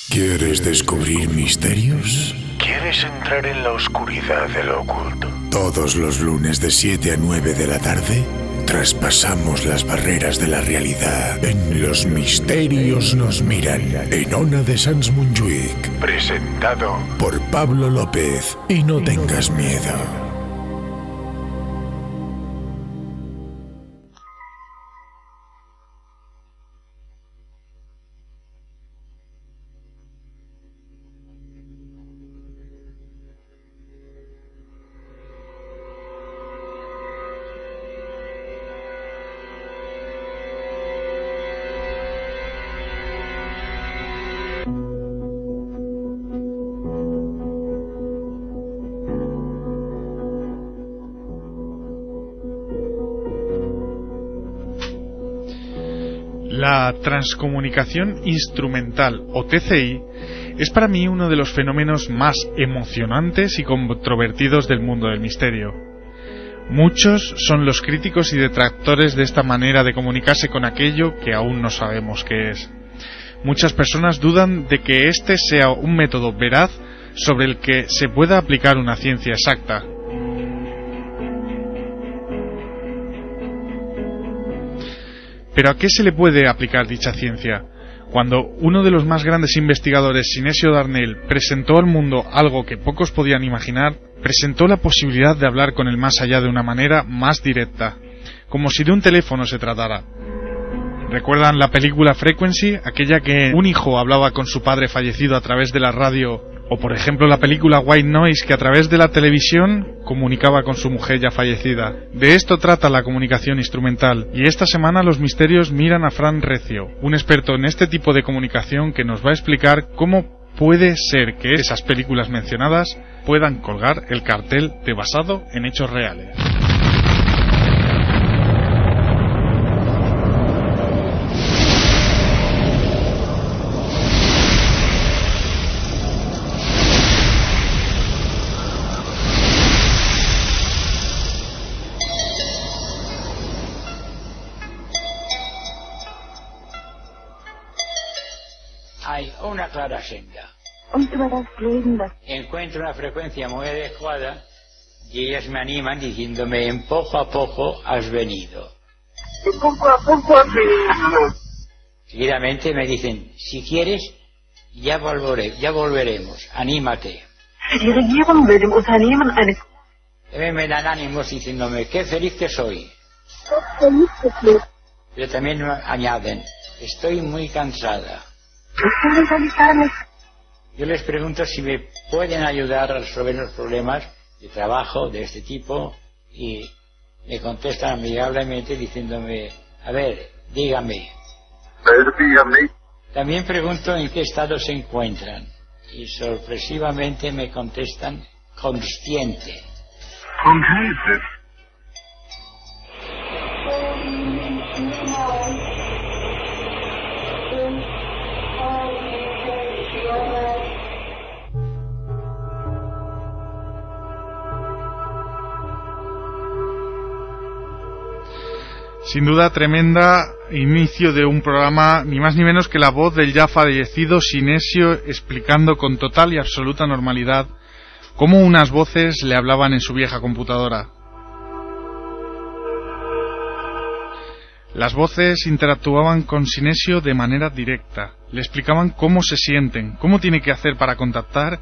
¿Quieres descubrir misterios? ¿Quieres entrar en la oscuridad de lo oculto? Todos los lunes de 7 a 9 de la tarde, traspasamos las barreras de la realidad en Los Misterios Nos Miran, en Ona de Sans Montjuïc. Presentado por Pablo López. Y no tengas miedo. La transcomunicación instrumental, o TCI, es para mí uno de los fenómenos más emocionantes y controvertidos del mundo del misterio. Muchos son los críticos y detractores de esta manera de comunicarse con aquello que aún no sabemos qué es. Muchas personas dudan de que este sea un método veraz sobre el que se pueda aplicar una ciencia exacta. ¿Pero a qué se le puede aplicar dicha ciencia? Cuando uno de los más grandes investigadores, Sinesio Darnell, presentó al mundo algo que pocos podían imaginar, presentó la posibilidad de hablar con el más allá de una manera más directa, como si de un teléfono se tratara. ¿Recuerdan la película Frequency, aquella que un hijo hablaba con su padre fallecido a través de la radio? O por ejemplo la película White Noise, que a través de la televisión comunicaba con su mujer ya fallecida. De esto trata la comunicación instrumental, y esta semana Los Misterios miran a Fran Recio, un experto en este tipo de comunicación, que nos va a explicar cómo puede ser que esas películas mencionadas puedan colgar el cartel de basado en hechos reales. Hay una clara senda. Encuentro una frecuencia muy adecuada y ellas me animan diciéndome en poco a poco has venido. En poco a poco has venido. Seguidamente me dicen, si quieres, ya volveremos, anímate. También me dan ánimos diciéndome, qué feliz que soy. Pero también me añaden, estoy muy cansada. Yo les pregunto si me pueden ayudar a resolver los problemas de trabajo de este tipo y me contestan amigablemente diciéndome, a ver, dígame. También pregunto en qué estado se encuentran y sorpresivamente me contestan consciente. Sin duda, tremenda inicio de un programa, ni más ni menos que la voz del ya fallecido Sinesio explicando con total y absoluta normalidad cómo unas voces le hablaban en su vieja computadora. Las voces interactuaban con Sinesio de manera directa, le explicaban cómo se sienten, cómo tiene que hacer para contactar,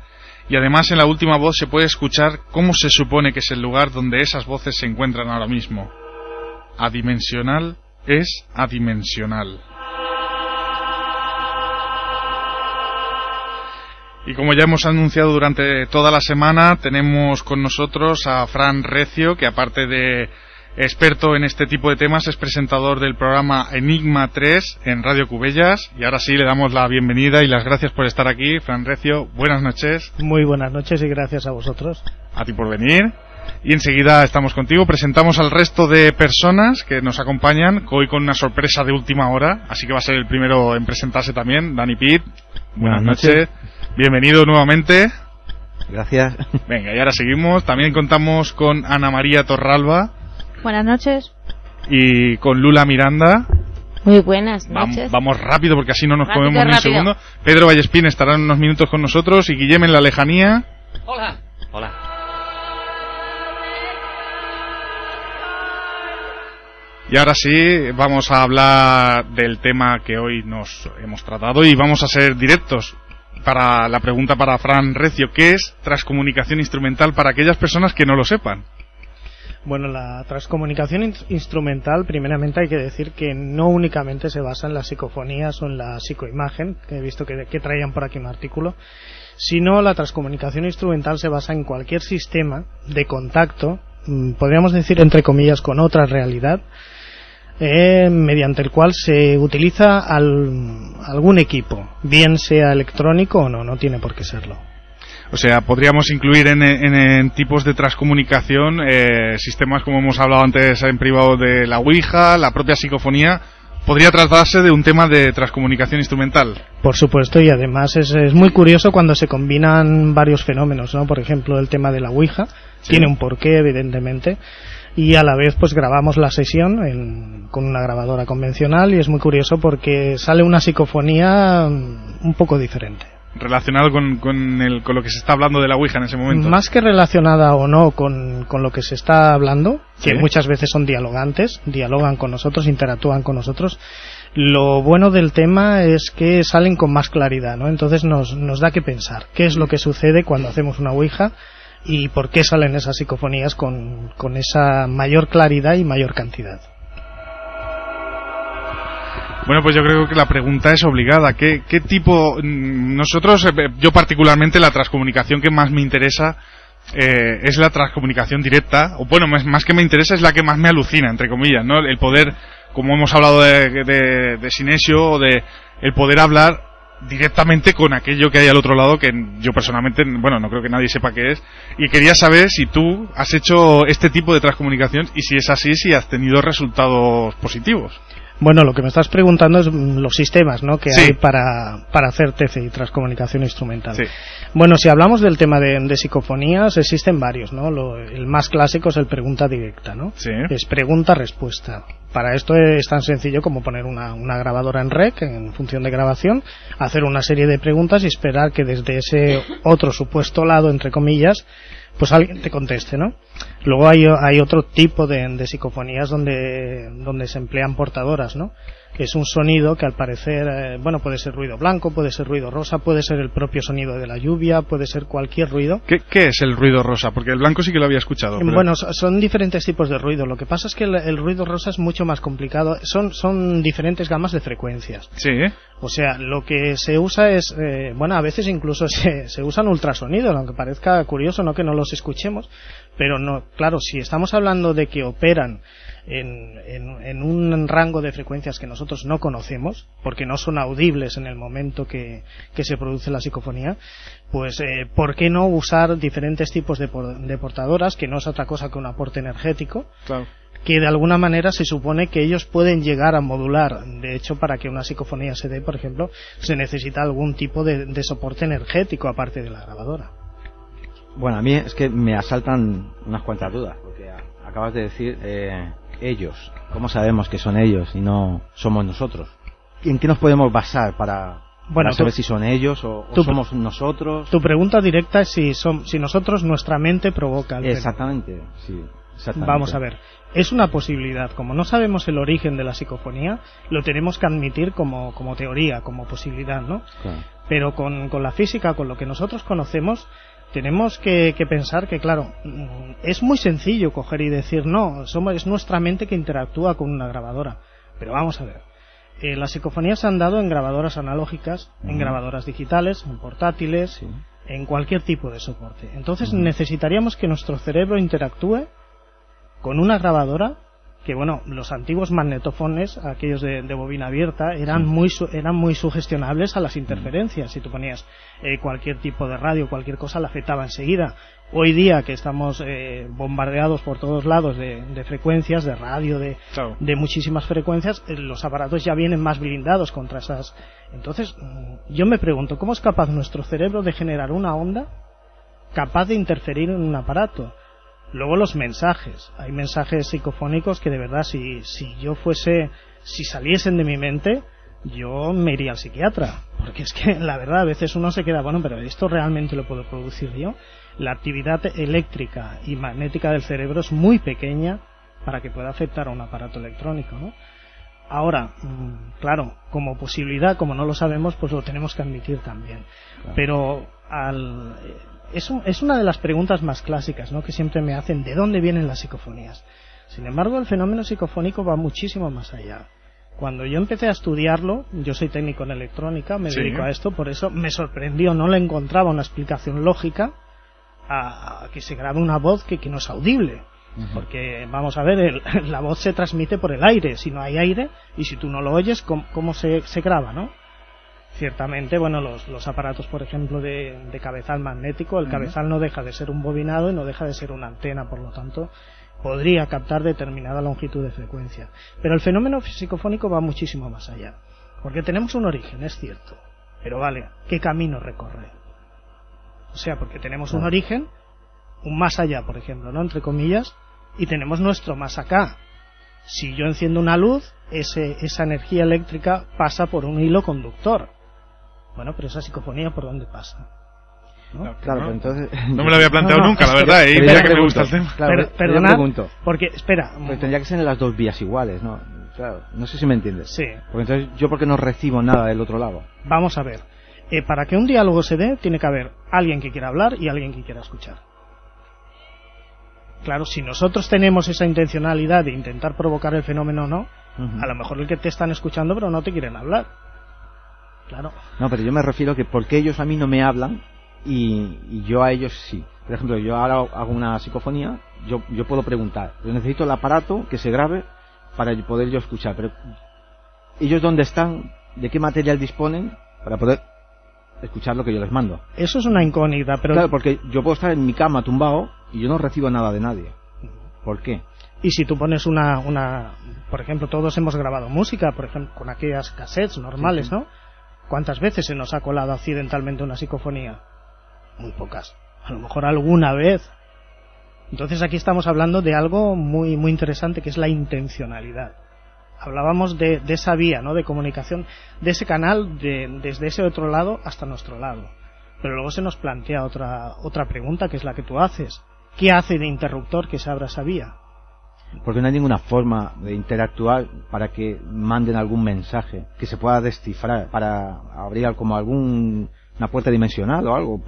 y además en la última voz se puede escuchar cómo se supone que es el lugar donde esas voces se encuentran ahora mismo. Adimensional es adimensional. Y como ya hemos anunciado durante toda la semana, tenemos con nosotros a Fran Recio, que aparte de experto en este tipo de temas, es presentador del programa Enigma 3 en Radio Cubellas. Y ahora sí, le damos la bienvenida y las gracias por estar aquí. Fran Recio, buenas noches. Muy buenas noches y gracias a vosotros. A ti por venir. Y enseguida estamos contigo, presentamos al resto de personas que nos acompañan, hoy con una sorpresa de última hora, así que va a ser el primero en presentarse también, Dani Pitt. Buenas noches. Bienvenido nuevamente. Gracias. Venga, y ahora seguimos. También contamos con Ana María Torralba. Buenas noches. Y con Lula Miranda. Muy buenas noches. Vamos rápido porque así no nos Rápido, comemos ni un rápido. segundo. Pedro Vallespín estará en unos minutos con nosotros y Guillem en la lejanía. Hola. Hola. Y ahora sí, vamos a hablar del tema que hoy nos hemos tratado y vamos a ser directos. Para la pregunta para Fran Recio, ¿qué es transcomunicación instrumental para aquellas personas que no lo sepan? Bueno, la transcomunicación instrumental, primeramente hay que decir que no únicamente se basa en las psicofonías o en la psicoimagen, que he visto que traían por aquí un artículo, sino la transcomunicación instrumental se basa en cualquier sistema de contacto, podríamos decir entre comillas, con otra realidad, mediante el cual se utiliza algún equipo, bien sea electrónico o no tiene por qué serlo. O sea, podríamos incluir en tipos de transcomunicación sistemas como hemos hablado antes en privado de la Ouija, la propia psicofonía. ¿Podría tratarse de un tema de transcomunicación instrumental? Por supuesto, y además es muy curioso cuando se combinan varios fenómenos, ¿no? Por ejemplo, el tema de la Ouija, sí, tiene un porqué, evidentemente, y a la vez pues grabamos la sesión con una grabadora convencional y es muy curioso porque sale una psicofonía un poco diferente. Relacionado con lo que se está hablando de la Ouija en ese momento. Más que relacionada o no con lo que se está hablando, ¿sí? Que muchas veces son dialogantes, dialogan con nosotros, interactúan con nosotros. Lo bueno del tema es que salen con más claridad, ¿no? Entonces nos da que pensar qué es lo que sucede cuando hacemos una Ouija y por qué salen esas psicofonías con esa mayor claridad y mayor cantidad. Bueno, pues yo creo que la pregunta es obligada. ¿Qué tipo? Nosotros, yo particularmente, la transcomunicación que más me interesa es la transcomunicación directa. O bueno, más que me interesa, es la que más me alucina, entre comillas, ¿no? El poder, como hemos hablado de Sinesio, o de el poder hablar directamente con aquello que hay al otro lado, que yo personalmente, bueno, no creo que nadie sepa qué es. Y quería saber si tú has hecho este tipo de transcomunicación y si es así, si has tenido resultados positivos. Bueno, lo que me estás preguntando es los sistemas, ¿no?, que sí, hay para hacer TCI, transcomunicación instrumental. Sí. Bueno, si hablamos del tema de psicofonías, existen varios, ¿no? El más clásico es el pregunta directa, ¿no? Sí. Es pregunta-respuesta. Para esto es tan sencillo como poner una grabadora en rec, en función de grabación, hacer una serie de preguntas y esperar que desde ese otro supuesto lado, entre comillas, pues alguien te conteste, ¿no? Luego hay otro tipo de psicofonías donde se emplean portadoras, ¿no? Que es un sonido que al parecer, puede ser ruido blanco, puede ser ruido rosa, puede ser el propio sonido de la lluvia, puede ser cualquier ruido. ¿Qué es el ruido rosa? Porque el blanco sí que lo había escuchado. Pero... Bueno, son diferentes tipos de ruido. Lo que pasa es que el ruido rosa es mucho más complicado. Son diferentes gamas de frecuencias. Sí. O sea, lo que se usa es, a veces incluso se usan ultrasonidos, aunque parezca curioso, no que no los escuchemos, pero no, claro, si estamos hablando de que operan en un rango de frecuencias que nosotros no conocemos, porque no son audibles en el momento que se produce la psicofonía, pues ¿por qué no usar diferentes tipos de portadoras, que no es otra cosa que un aporte energético? Claro. Que de alguna manera se supone que ellos pueden llegar a modular. De hecho, para que una psicofonía se dé, por ejemplo, se necesita algún tipo de soporte energético aparte de la grabadora. Bueno, a mí es que me asaltan unas cuantas dudas, porque acabas de decir ellos. ¿Cómo sabemos que son ellos y no somos nosotros? ¿En qué nos podemos basar para saber si son ellos o somos nosotros? Tu pregunta directa es si nosotros, nuestra mente provoca el Exactamente, sí. Exactamente. Vamos a ver, es una posibilidad. Como no sabemos el origen de la psicofonía, lo tenemos que admitir como teoría, como posibilidad, ¿no? Claro. Pero con la física, con lo que nosotros conocemos, tenemos que pensar que, claro, es muy sencillo coger y decir, no, es nuestra mente que interactúa con una grabadora. Pero vamos a ver, las psicofonías se han dado en grabadoras analógicas, en grabadoras digitales, en portátiles, sí, en cualquier tipo de soporte. Entonces necesitaríamos que nuestro cerebro interactúe con una grabadora, que los antiguos magnetofones, aquellos de bobina abierta, eran muy sugestionables a las interferencias. Si tú ponías cualquier tipo de radio, cualquier cosa, la afectaba enseguida. Hoy día, que estamos bombardeados por todos lados de frecuencias, de radio, de muchísimas frecuencias, los aparatos ya vienen más blindados contra esas. Entonces, yo me pregunto, ¿cómo es capaz nuestro cerebro de generar una onda capaz de interferir en un aparato? Luego los mensajes. Hay mensajes psicofónicos que de verdad, si saliesen de mi mente, yo me iría al psiquiatra. Porque es que la verdad a veces uno se queda, bueno, pero ¿esto realmente lo puedo producir yo? La actividad eléctrica y magnética del cerebro es muy pequeña para que pueda afectar a un aparato electrónico, ¿no? Ahora, claro, como posibilidad, como no lo sabemos, pues lo tenemos que admitir también. Claro. Pero es una de las preguntas más clásicas, ¿no?, que siempre me hacen, ¿de dónde vienen las psicofonías? Sin embargo, el fenómeno psicofónico va muchísimo más allá. Cuando yo empecé a estudiarlo, yo soy técnico en electrónica, me dedico a esto, por eso me sorprendió, no le encontraba una explicación lógica a que se grabe una voz que no es audible. Porque, vamos a ver, la voz se transmite por el aire. Si no hay aire, y si tú no lo oyes, ¿cómo se graba, no? Ciertamente, bueno, los aparatos, por ejemplo, de cabezal magnético, el cabezal no deja de ser un bobinado y no deja de ser una antena, por lo tanto, podría captar determinada longitud de frecuencia. Pero el fenómeno psicofónico va muchísimo más allá. Porque tenemos un origen, es cierto. Pero vale, ¿qué camino recorre? O sea, porque tenemos un origen, un más allá, por ejemplo, ¿no?, entre comillas, y tenemos nuestro más acá. Si yo enciendo una luz, esa energía eléctrica pasa por un hilo conductor. Bueno, pero esa psicofonía, ¿por dónde pasa? ¿No? Claro, pues entonces... No me lo había planteado nunca, la verdad, y mira que me gusta el tema. Claro, perdonad, porque, espera... Pues tendría que ser en las dos vías iguales, ¿no? Claro, no sé si me entiendes. Sí. Porque entonces, ¿yo por qué no recibo nada del otro lado? Vamos a ver. Para que un diálogo se dé, tiene que haber alguien que quiera hablar y alguien que quiera escuchar. Claro, si nosotros tenemos esa intencionalidad de intentar provocar el fenómeno o no, a lo mejor el que te están escuchando pero no te quieren hablar. Claro. No, pero yo me refiero que porque ellos a mí no me hablan y yo a ellos sí. Por ejemplo, yo ahora hago una psicofonía, yo puedo preguntar, pero necesito el aparato que se grabe para poder yo escuchar. Pero ellos dónde están, de qué material disponen para poder escuchar lo que yo les mando. Eso es una incógnita, pero... Claro, porque yo puedo estar en mi cama tumbado y yo no recibo nada de nadie. ¿Por qué? Y si tú pones por ejemplo, todos hemos grabado música, por ejemplo, con aquellas cassettes normales, sí. ¿No? ¿Cuántas veces se nos ha colado accidentalmente una psicofonía? Muy pocas. A lo mejor alguna vez. Entonces aquí estamos hablando de algo muy, muy interesante, que es la intencionalidad. Hablábamos de esa vía, ¿no?, de comunicación, de ese canal desde ese otro lado hasta nuestro lado. Pero luego se nos plantea otra pregunta, que es la que tú haces. ¿Qué hace de interruptor que se abra esa vía? Porque no hay ninguna forma de interactuar para que manden algún mensaje que se pueda descifrar, para abrir como una puerta dimensional o algo,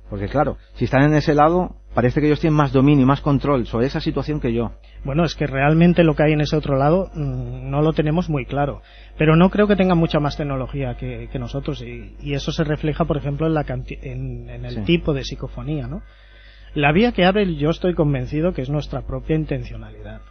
porque claro, si están en ese lado, parece que ellos tienen más dominio y más control sobre esa situación que yo. Bueno, es que realmente lo que hay en ese otro lado no lo tenemos muy claro, pero no creo que tengan mucha más tecnología que nosotros, y eso se refleja, por ejemplo, en el tipo de psicofonía, ¿no? La vía que abre, yo estoy convencido que es nuestra propia intencionalidad.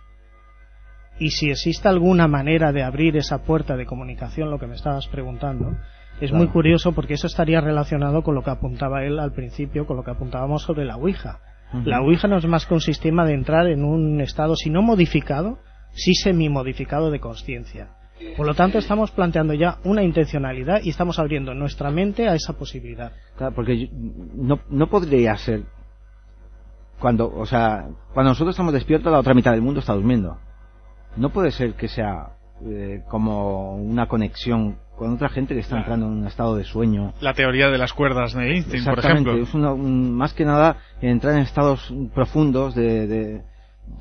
Y si existe alguna manera de abrir esa puerta de comunicación, lo que me estabas preguntando, es muy curioso, porque eso estaría relacionado con lo que apuntaba él al principio, con lo que apuntábamos sobre la Ouija. La Ouija no es más que un sistema de entrar en un estado, si no modificado, sí semi-modificado de consciencia. Por lo tanto, estamos planteando ya una intencionalidad y estamos abriendo nuestra mente a esa posibilidad. Claro, porque no podría ser... Cuando nosotros estamos despiertos, la otra mitad del mundo está durmiendo. No puede ser que sea como una conexión con otra gente que está entrando en un estado de sueño. La teoría de las cuerdas de Einstein, por ejemplo. Es más que nada entrar en estados profundos de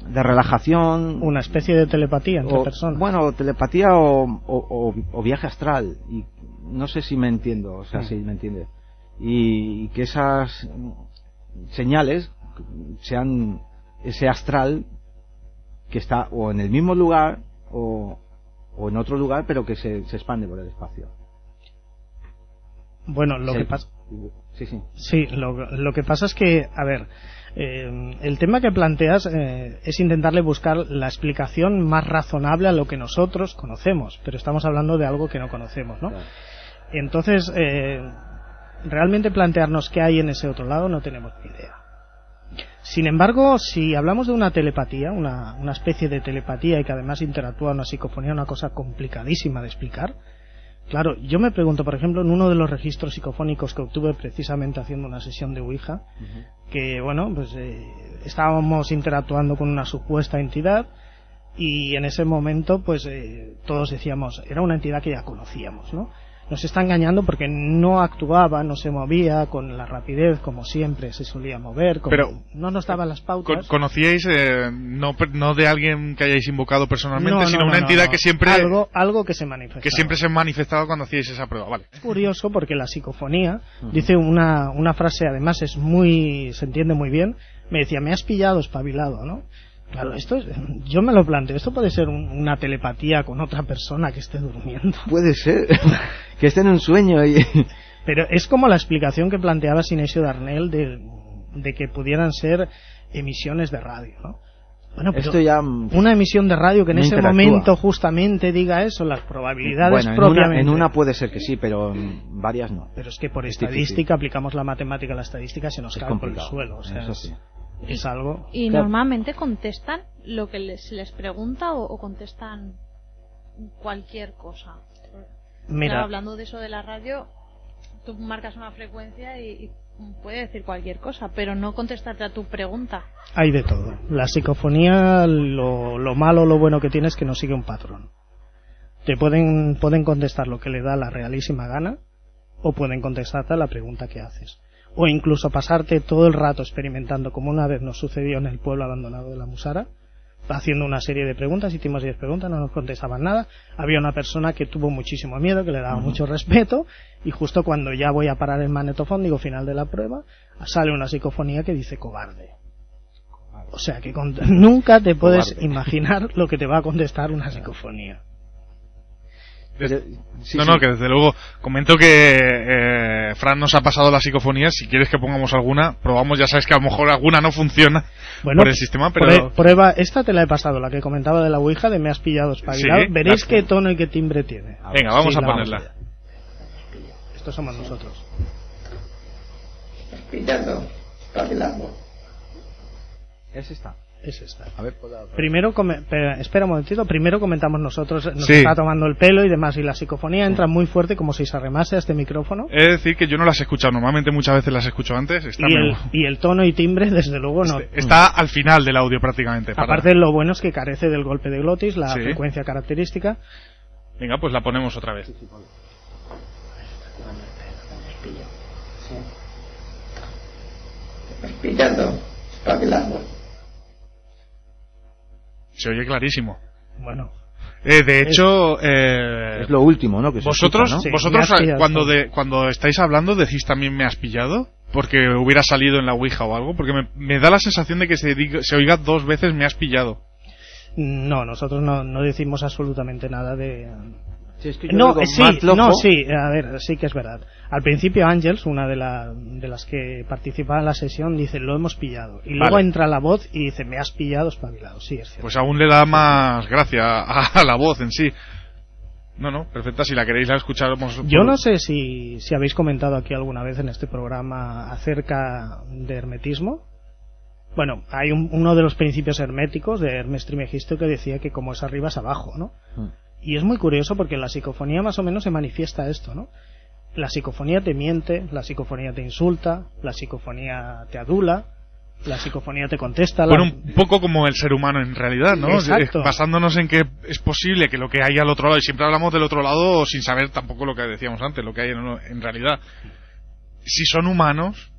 relajación. Una especie de telepatía entre personas. Bueno, telepatía o viaje astral. Y no sé si me entiendo, si me entiende. Y que esas señales sean ese astral que está o en el mismo lugar o en otro lugar, pero que se expande por el espacio. Bueno, lo que pasa... Sí, lo que pasa es que, a ver, el tema que planteas es intentarle buscar la explicación más razonable a lo que nosotros conocemos, pero estamos hablando de algo que no conocemos, ¿no? Claro. Entonces, realmente plantearnos qué hay en ese otro lado no tenemos ni idea. Sin embargo, si hablamos de una telepatía, una especie de telepatía y que además interactúa una psicofonía, una cosa complicadísima de explicar, claro, yo me pregunto, por ejemplo, en uno de los registros psicofónicos que obtuve precisamente haciendo una sesión de Ouija, que bueno, pues estábamos interactuando con una supuesta entidad y en ese momento pues todos decíamos, era una entidad que ya conocíamos, ¿no? Nos está engañando porque no actuaba, no se movía con la rapidez como siempre se solía mover, pero no nos daba las pautas. ¿Conocíais no de alguien que hayáis invocado personalmente, sino una entidad que siempre algo que se manifestaba, que siempre se manifestaba cuando hacíais esa prueba? Vale. Es curioso porque la psicofonía dice una frase, además se entiende muy bien. Me decía, me has pillado espabilado, ¿no? Claro, yo me lo planteo, esto puede ser una telepatía con otra persona que esté durmiendo. Puede ser, que esté en un sueño y... Pero es como la explicación que planteaba Sinesio Darnell de que pudieran ser emisiones de radio, ¿no? Bueno, pero esto ya una emisión de radio que en ese momento justamente diga eso, las probabilidades propiamente... En una puede ser que sí, pero en varias no. Pero es que por estadística, aplicamos la matemática a la estadística, se nos cae por el suelo, o sea... Eso sí. Es algo. Y normalmente contestan lo que se les pregunta o contestan cualquier cosa. Mira, claro, hablando de eso de la radio, tú marcas una frecuencia y puede decir cualquier cosa, pero no contestarte a tu pregunta. Hay de todo. La psicofonía, lo malo o lo bueno que tiene es que no sigue un patrón. Te pueden contestar lo que le da la realísima gana o pueden contestarte a la pregunta que haces. O incluso pasarte todo el rato experimentando, como una vez nos sucedió en el pueblo abandonado de la Musara, haciendo una serie de preguntas, hicimos 10 preguntas, no nos contestaban nada. Había una persona que tuvo muchísimo miedo, que le daba mucho respeto, y justo cuando ya voy a parar el magnetofón, digo final de la prueba, sale una psicofonía que dice cobarde. O sea que nunca te puedes imaginar lo que te va a contestar una psicofonía. Que desde luego comento que Fran nos ha pasado la psicofonía. Si quieres que pongamos alguna, probamos. Ya sabes que a lo mejor alguna no funciona por el sistema, pero prueba, esta te la he pasado, la que comentaba de la Ouija, de me has pillado espabilado. Sí, veréis qué tono y qué timbre tiene. Venga, vamos a ponerla. Estos somos nosotros. Pillando, espabilado. Es esta. A ver, primero espera un momentito, primero comentamos nosotros, nos está tomando el pelo y demás, y la psicofonía entra muy fuerte, como si se arremase a este micrófono. Es decir, que yo no las he escuchado, normalmente muchas veces las escucho antes. Y el tono y timbre, desde luego, no. Está al final del audio prácticamente. Aparte, lo bueno es que carece del golpe de glotis, la frecuencia característica. Venga, pues la ponemos otra vez. Pillando, espabilando. Se oye clarísimo. Bueno. De hecho, es lo último, ¿no? Que vosotros, escucha, ¿no? vosotros cuando estáis hablando decís también me has pillado, porque hubiera salido en la Ouija o algo, porque me da la sensación de que se oiga 2 veces me has pillado. No, nosotros no decimos absolutamente nada de... Sí, es que yo a ver, sí que es verdad. Al principio Ángels, una de las que participaba en la sesión, dice lo hemos pillado. Y luego entra la voz y dice me has pillado espabilado. Sí, es cierto. Pues aún le da más gracia a la voz en sí. No, perfecta, si la queréis la escuchamos. Yo no sé si habéis comentado aquí alguna vez en este programa acerca de hermetismo. Bueno, hay uno de los principios herméticos de Hermes Trismegisto que decía que como es arriba es abajo, ¿no? Y es muy curioso porque en la psicofonía más o menos se manifiesta esto, ¿no? La psicofonía te miente, la psicofonía te insulta, la psicofonía te adula, la psicofonía te contesta. Bueno, un poco como el ser humano en realidad, ¿no? Exacto. Basándonos en que es posible que lo que hay al otro lado, y siempre hablamos del otro lado sin saber tampoco lo que decíamos antes, lo que hay en realidad. Si son humanos,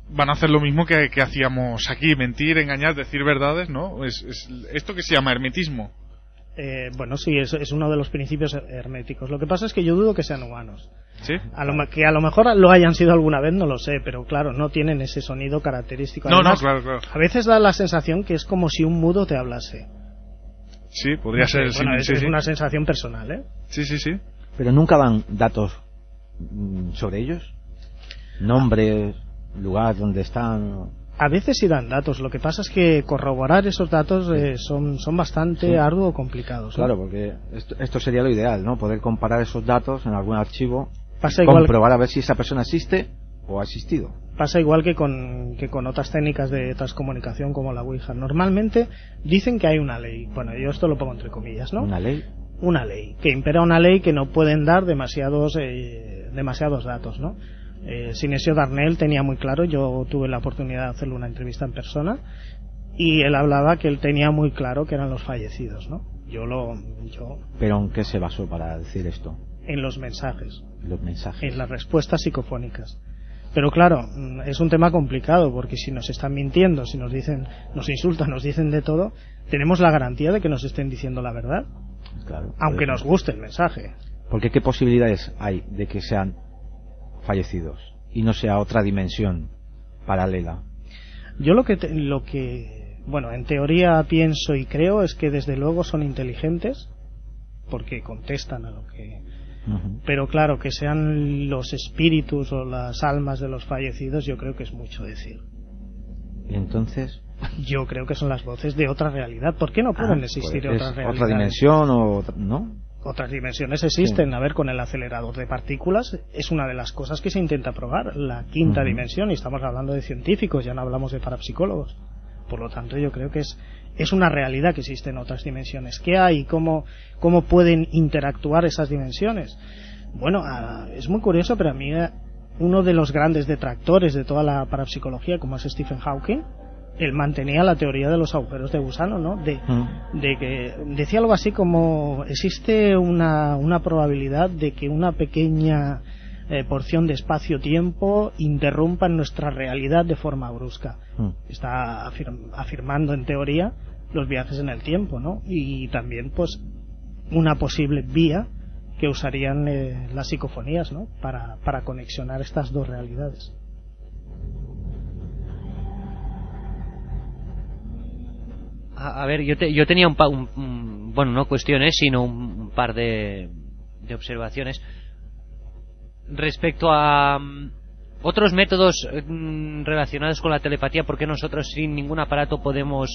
van a hacer lo mismo que hacíamos aquí, mentir, engañar, decir verdades, ¿no? Es esto que se llama hermetismo. Bueno, sí, es uno de los principios herméticos. Lo que pasa es que yo dudo que sean humanos. ¿Sí? Que a lo mejor lo hayan sido alguna vez, no lo sé, pero claro, no tienen ese sonido característico. Además, claro. A veces da la sensación que es como si un mudo te hablase. Sí, podría ser. Bueno, sí, es una sensación personal, ¿eh? Sí. Pero nunca dan datos sobre ellos. Nombres, lugar donde están. A veces sí dan datos, lo que pasa es que corroborar esos datos son bastante arduos o complicados, ¿no? Claro, porque esto sería lo ideal, ¿no? Poder comparar esos datos en algún archivo y igual comprobar a ver si esa persona existe o ha existido. Pasa igual que con otras técnicas de transcomunicación como la Ouija. Normalmente dicen que hay una ley, bueno, yo esto lo pongo entre comillas, ¿no? ¿Una ley? Una ley, que impera una ley que no pueden dar demasiados datos, ¿no? Sinesio Darnell tenía muy claro, yo tuve la oportunidad de hacerle una entrevista en persona y él hablaba que él tenía muy claro que eran los fallecidos, ¿no? ¿Pero en qué se basó para decir esto? En los mensajes. Los mensajes. En las respuestas psicofónicas. Pero claro, es un tema complicado, porque si nos están mintiendo, si nos dicen, nos insultan, nos dicen de todo, tenemos la garantía de que nos estén diciendo la verdad. Claro, aunque nos guste el mensaje. Porque ¿qué posibilidades hay de que sean fallecidos y no sea otra dimensión paralela? Yo lo que bueno, en teoría pienso y creo es que desde luego son inteligentes, porque contestan a lo que... Pero claro, que sean los espíritus o las almas de los fallecidos, yo creo que es mucho decir. ¿Y entonces? Yo creo que son las voces de otra realidad. ¿Por qué no pueden existir otras realidades? ¿Otra dimensión o no? Otras dimensiones existen. Sí. A ver, con el acelerador de partículas es una de las cosas que se intenta probar, la quinta dimensión, y estamos hablando de científicos, ya no hablamos de parapsicólogos. Por lo tanto, yo creo que es una realidad que existen otras dimensiones. ¿Qué hay? ¿Cómo pueden interactuar esas dimensiones? Bueno, es muy curioso, pero a mí uno de los grandes detractores de toda la parapsicología, como es Stephen Hawking, él mantenía la teoría de los agujeros de gusano, ¿no? De que decía algo así como existe una probabilidad de que una pequeña porción de espacio-tiempo interrumpa nuestra realidad de forma brusca. Está afirmando en teoría los viajes en el tiempo, ¿no? Y también pues una posible vía que usarían las psicofonías, ¿no? Para conexionar estas dos realidades. A ver, yo tenía bueno, no cuestiones, sino un par de observaciones respecto a otros métodos relacionados con la telepatía. ¿Por qué nosotros sin ningún aparato podemos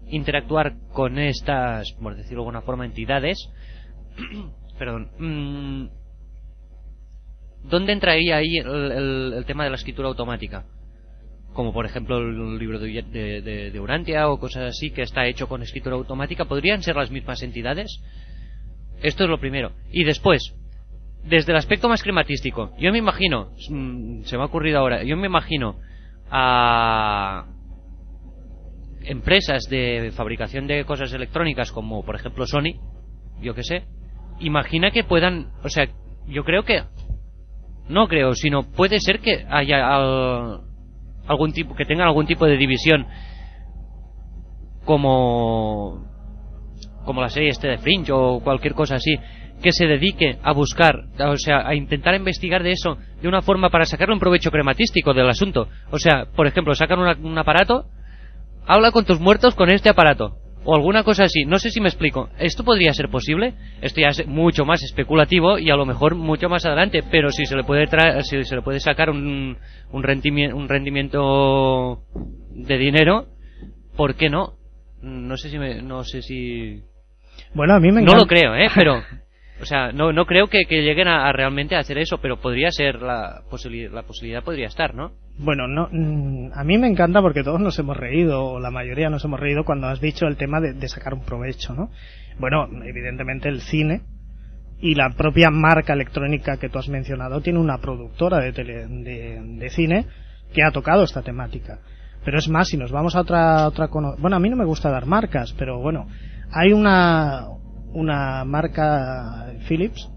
interactuar con estas, por decirlo de alguna forma, entidades? Perdón. ¿Dónde entraría ahí el tema de la escritura automática? Como por ejemplo el libro de Urantia o cosas así, que está hecho con escritura automática. ¿Podrían ser las mismas entidades? Esto es lo primero. Y después, desde el aspecto más climatístico, yo me imagino, se me ha ocurrido ahora, yo me imagino a empresas de fabricación de cosas electrónicas como por ejemplo Sony, yo que sé, imagina que puedan, o sea, yo creo que, no creo, sino puede ser que haya algún tipo, que tengan algún tipo de división como la serie de Fringe o cualquier cosa así, que se dedique a buscar, o sea, a intentar investigar de eso de una forma para sacarle un provecho crematístico del asunto. O sea, por ejemplo, sacan un aparato, habla con tus muertos con este aparato o alguna cosa así. No sé si me explico. ¿Esto podría ser posible? Esto ya es mucho más especulativo y a lo mejor mucho más adelante, pero si se le puede sacar un rendimiento de dinero, ¿por qué no? No sé si bueno, a mí me encanta. No lo creo, pero o sea, no creo que lleguen a realmente a hacer eso, pero podría ser la posibilidad podría estar, ¿no? Bueno, a mí me encanta porque todos nos hemos reído, o la mayoría nos hemos reído cuando has dicho el tema de sacar un provecho, ¿no? Bueno, evidentemente el cine y la propia marca electrónica que tú has mencionado tiene una productora de cine que ha tocado esta temática. Pero es más, si nos vamos a otra bueno, a mí no me gusta dar marcas, pero bueno, hay una marca Philips,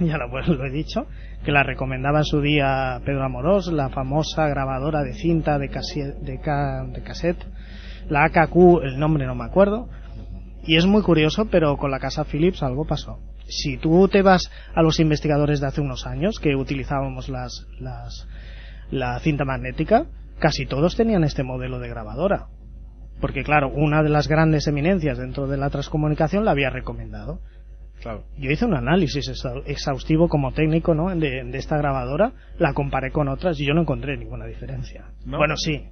ya lo he dicho, que la recomendaba en su día Pedro Amorós, la famosa grabadora de cinta de cassette, la AKQ, el nombre no me acuerdo, y es muy curioso, pero con la casa Philips algo pasó. Si tú te vas a los investigadores de hace unos años que utilizábamos la cinta magnética, casi todos tenían este modelo de grabadora. Porque claro, una de las grandes eminencias dentro de la transcomunicación la había recomendado. Claro. Yo hice un análisis exhaustivo como técnico, ¿no? de esta grabadora, la comparé con otras y yo no encontré ninguna diferencia. ¿No? Bueno, sí.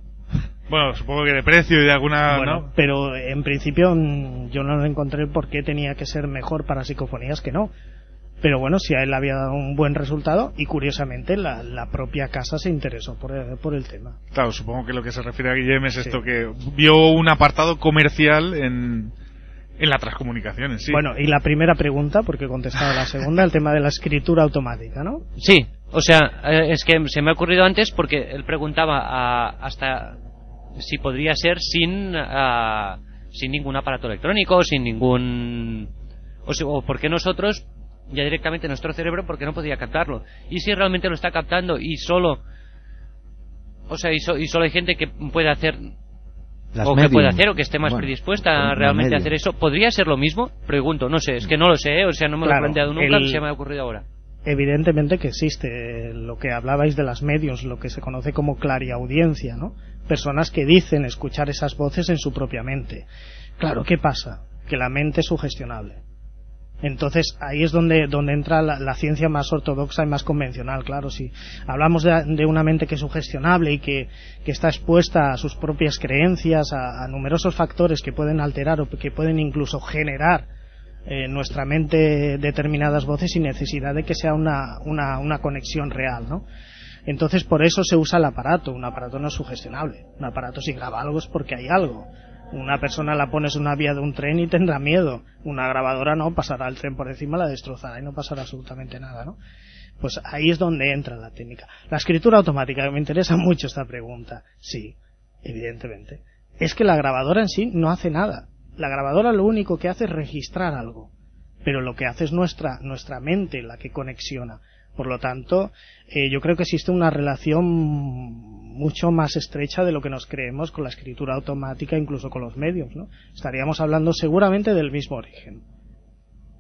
Bueno, supongo que de precio y de alguna... Bueno, ¿no? Pero en principio yo no encontré por qué tenía que ser mejor para psicofonías que no. Pero bueno, si a él había dado un buen resultado, y curiosamente la propia casa se interesó por el tema. Claro, supongo que lo que se refiere a Guillem es esto, que vio un apartado comercial en la transcomunicación en sí. Bueno, y la primera pregunta, porque he contestado la segunda, el tema de la escritura automática, ¿no? Sí, o sea, es que se me ha ocurrido antes porque él preguntaba hasta si podría ser sin ningún aparato electrónico, sin ningún... O por qué nosotros, ya directamente nuestro cerebro, ¿por qué no podría captarlo? Y si realmente lo está captando y solo... O sea, y solo hay gente que puede hacer... Las o medium. que puede hacer, o que esté más predispuesta a realmente hacer eso. ¿Podría ser lo mismo? Pregunto, no sé, es que no lo sé, o sea, no me lo he planteado nunca, se me ha ocurrido ahora. Evidentemente que existe lo que hablabais de las medios, lo que se conoce como clariaudiencia, ¿no? Personas que dicen escuchar esas voces en su propia mente. Una ¿qué pasa? Que la mente es sugestionable. Entonces ahí es donde entra la ciencia más ortodoxa y más convencional. Claro, si hablamos de una mente que es sugestionable y que está expuesta a sus propias creencias, a numerosos factores que pueden alterar o que pueden incluso generar nuestra mente determinadas voces sin necesidad de que sea una conexión real, ¿no? Entonces por eso se usa el aparato. Un aparato no es sugestionable. Un aparato si graba algo es porque hay algo. Una persona la pones en una vía de un tren y tendrá miedo. Una grabadora no, pasará el tren por encima, la destrozará y no pasará absolutamente nada, ¿no? Pues ahí es donde entra la técnica. La escritura automática, me interesa mucho esta pregunta. Sí, evidentemente. Es que la grabadora en sí no hace nada. La grabadora lo único que hace es registrar algo. Pero lo que hace es nuestra mente la que conexiona. Por lo tanto, yo creo que existe una relación mucho más estrecha de lo que nos creemos con la escritura automática, incluso con los medios, ¿no? Estaríamos hablando seguramente del mismo origen,